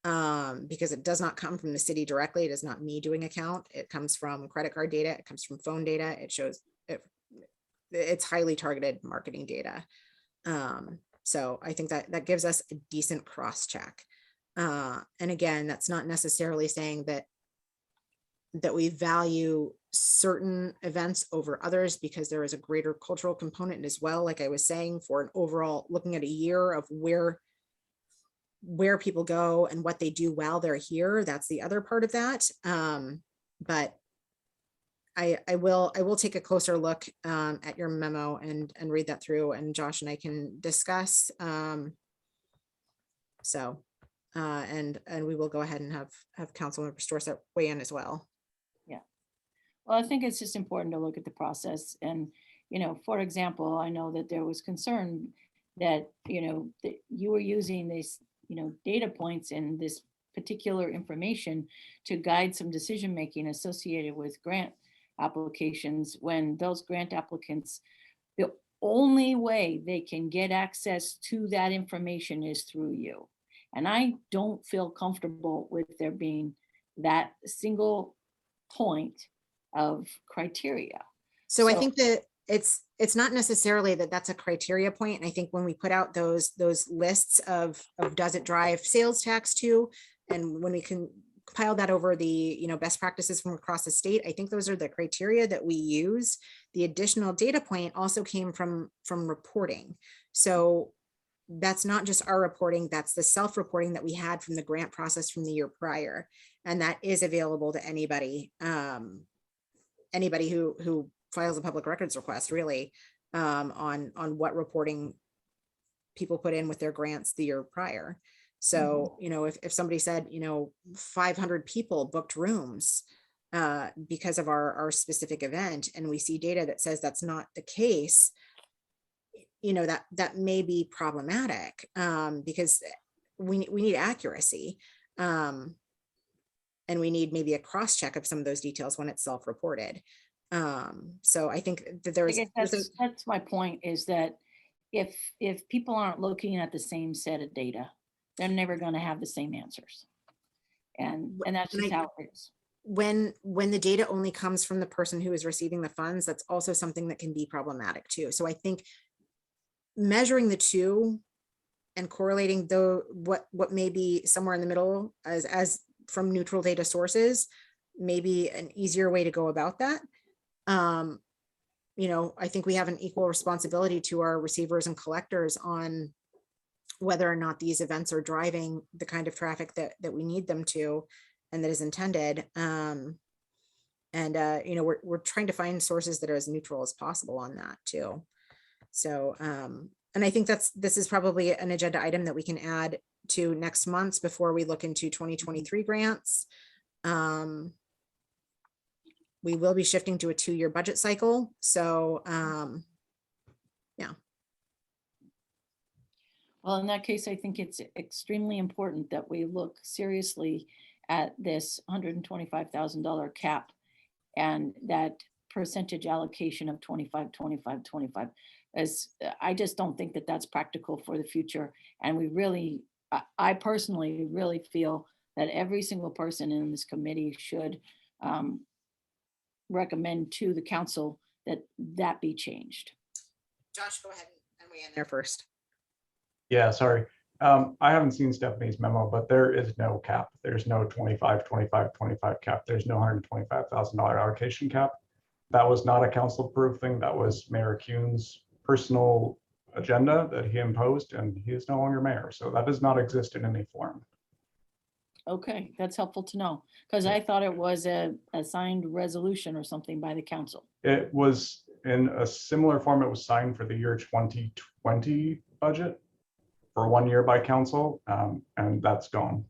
because it does not come from the city directly. It is not me doing a count. It comes from credit card data. It comes from phone data. It shows it's highly targeted marketing data. So I think that gives us a decent cross check. And again, that's not necessarily saying that we value certain events over others, because there is a greater cultural component as well. Like I was saying, for an overall looking at a year of where people go and what they do while they're here, that's the other part of that. But I will take a closer look at your memo and read that through, and Josh and I can discuss. So and we will go ahead and have Councilmember Storsett weigh in as well. Yeah. Well, I think it's just important to look at the process. And, for example, I know that there was concern that, that you were using these, data points and this particular information to guide some decision-making associated with grant applications, when those grant applicants, the only way they can get access to that information is through you. And I don't feel comfortable with there being that single point of criteria. So I think that it's not necessarily that that's a criteria point. And I think when we put out those lists of does it drive sales tax too, and when we can compile that over the best practices from across the state, I think those are the criteria that we use. The additional data point also came from reporting. So that's not just our reporting, that's the self-reporting that we had from the grant process from the year prior. And that is available to anybody, anybody who files a public records request, really, on what reporting people put in with their grants the year prior. So, if somebody said, 500 people booked rooms because of our specific event, and we see data that says that's not the case, that may be problematic, because we need accuracy. And we need maybe a cross check of some of those details when it's self-reported. So I think that that's my point, is that if people aren't looking at the same set of data, they're never going to have the same answers. And that's just how it is. When the data only comes from the person who is receiving the funds, that's also something that can be problematic too. So I think measuring the two and correlating what may be somewhere in the middle as from neutral data sources may be an easier way to go about that. You know, I think we have an equal responsibility to our receivers and collectors on whether or not these events are driving the kind of traffic that we need them to and that is intended. You know, we're trying to find sources that are as neutral as possible on that too. So, and I think this is probably an agenda item that we can add to next month's before we look into 2023 grants. We will be shifting to a 2-year budget cycle. So, yeah. Well, in that case, I think it's extremely important that we look seriously at this $125,000 cap and that percentage allocation of 25, 25, 25. As I just don't think that that's practical for the future. And we really, I personally really feel that every single person in this committee should recommend to the council that be changed. Josh, go ahead and weigh in there first. Yeah, sorry. I haven't seen Stephanie's memo, but there is no cap. There's no 25, 25, 25 cap. There's no $125,000 allocation cap. That was not a council approved thing. That was Mayor Kuhn's personal agenda that he imposed, and he is no longer mayor. So that does not exist in any form. Okay, that's helpful to know, because I thought it was a signed resolution or something by the council. It was in a similar form. It was signed for the year 2020 budget for 1 year by council, and that's gone.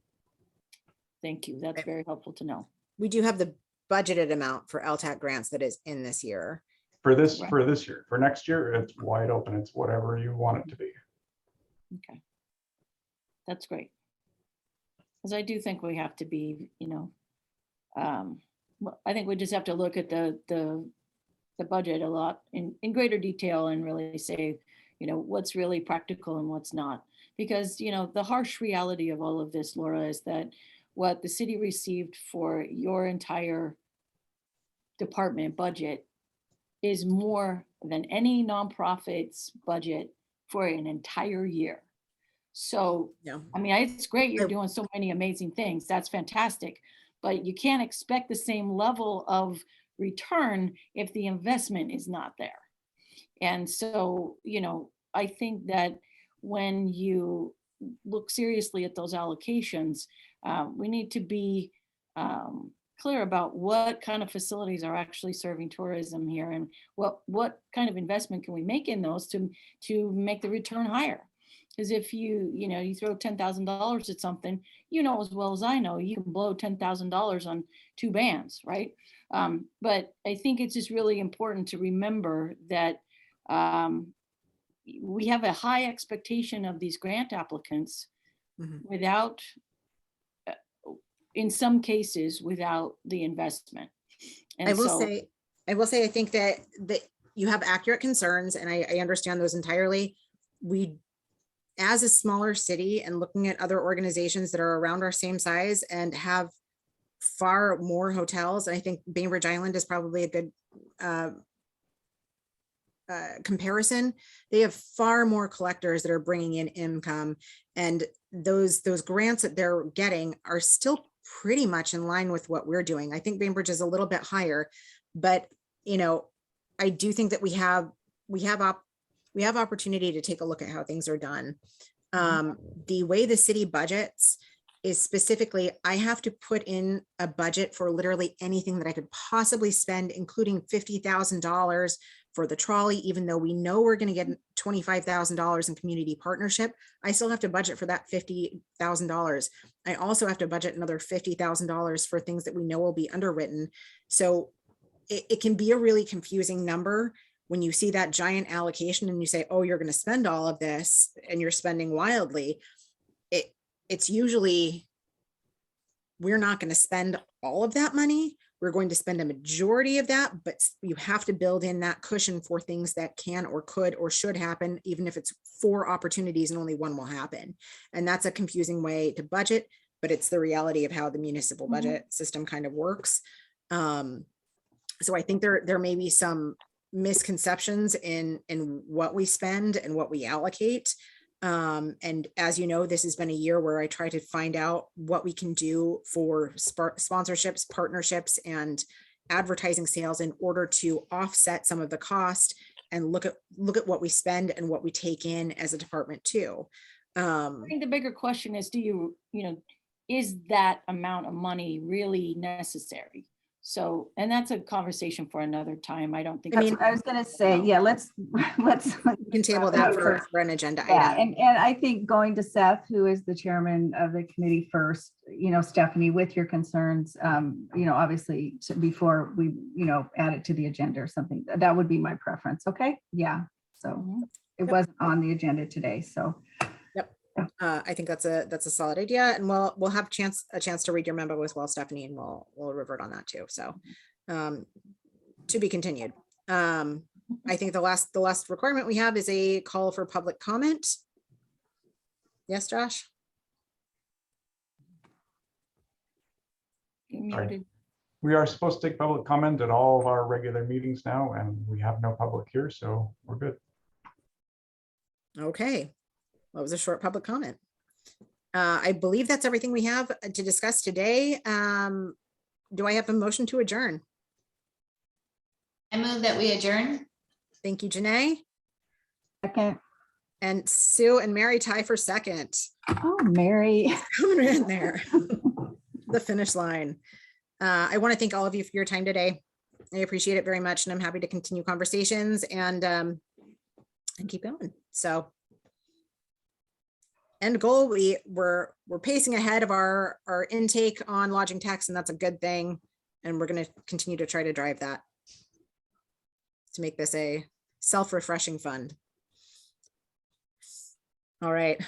Thank you. That's very helpful to know. We do have the budgeted amount for LTAC grants that is in this year. For this Right. year. For next year, it's wide open. It's whatever you want it to be. Okay. That's great. Because I do think we have to be, you know, well, I think we just have to look at the budget a lot in greater detail and really say, you know, what's really practical and what's not. Because, you know, the harsh reality of all of this, Laura, is that what the city received for your entire department budget is more than any nonprofit's budget for an entire year. So, Yeah. I mean, it's great you're I- doing so many amazing things. That's fantastic. But you can't expect the same level of return if the investment is not there. And so, you know, I think that when you look seriously at those allocations, we need to be clear about what kind of facilities are actually serving tourism here and what kind of investment can we make in those to make the return higher. Because if you throw $10,000 at something, you know as well as I know, you can blow $10,000 on 2 bands, right? But I think it's just really important to remember that we have a high expectation of these grant applicants Mhm. without, in some cases, without the investment. And I will so, say, I think that you have accurate concerns and I understand those entirely. We, as a smaller city and looking at other organizations that are around our same size and have far more hotels, and I think Bainbridge Island is probably a good comparison. They have far more collectors that are bringing in income, and those grants that they're getting are still pretty much in line with what we're doing. I think Bainbridge is a little bit higher, but you know, I do think that we have opportunity to take a look at how things are done. The way the city budgets is specifically, I have to put in a budget for literally anything that I could possibly spend, including $50,000 for the trolley, even though we know we're going to get $25,000 in community partnership. I still have to budget for that $50,000. I also have to budget another $50,000 for things that we know will be underwritten. So it can be a really confusing number when you see that giant allocation and you say, oh, you're going to spend all of this and you're spending wildly. It's usually, we're not going to spend all of that money. we're going to spend a majority of that, but you have to build in that cushion for things that can or could or should happen, even if it's 4 opportunities and only 1 will happen. And that's a confusing way to budget, but it's the reality of how the municipal budget system kind of works. So I think there may be some misconceptions in what we spend and what we allocate. And as you know, this has been a year where I try to find out what we can do for sponsorships, partnerships, and advertising sales in order to offset some of the cost and look at what we spend and what we take in as a department too. I think the bigger question is, is that amount of money really necessary? So, and that's a conversation for another time. I don't think. I mean, I was gonna say, yeah, let's. We can table that for an agenda Yeah, item. and I think going to Seth, who is the chairman of the committee first, Stephanie, with your concerns, obviously before we, add it to the agenda or something, that would be my preference. Okay. Yeah. So it wasn't on the agenda today. So. I think that's a solid idea, and we'll have a chance to read your memo as well, Stephanie, and we'll revert on that too. So to be continued. I think the last requirement we have is a call for public comment. Yes, Josh? You're Sorry. muted. We are supposed to take public comment at all of our regular meetings now, and we have no public here, so we're good. Okay. That was a short public comment. I believe that's everything we have to discuss today. Do I have a motion to adjourn? I move that we adjourn. Thank you, Janae. Second. And Sue and Mary tie for second. Oh, Mary. Coming in there. The finish line. I want to thank all of you for your time today. I appreciate it very much, and I'm happy to continue conversations and keep going. So end goal, we're pacing ahead of our intake on lodging tax, and that's a good thing. And we're going to continue to try to drive that to make this a self-refreshing fund. All right.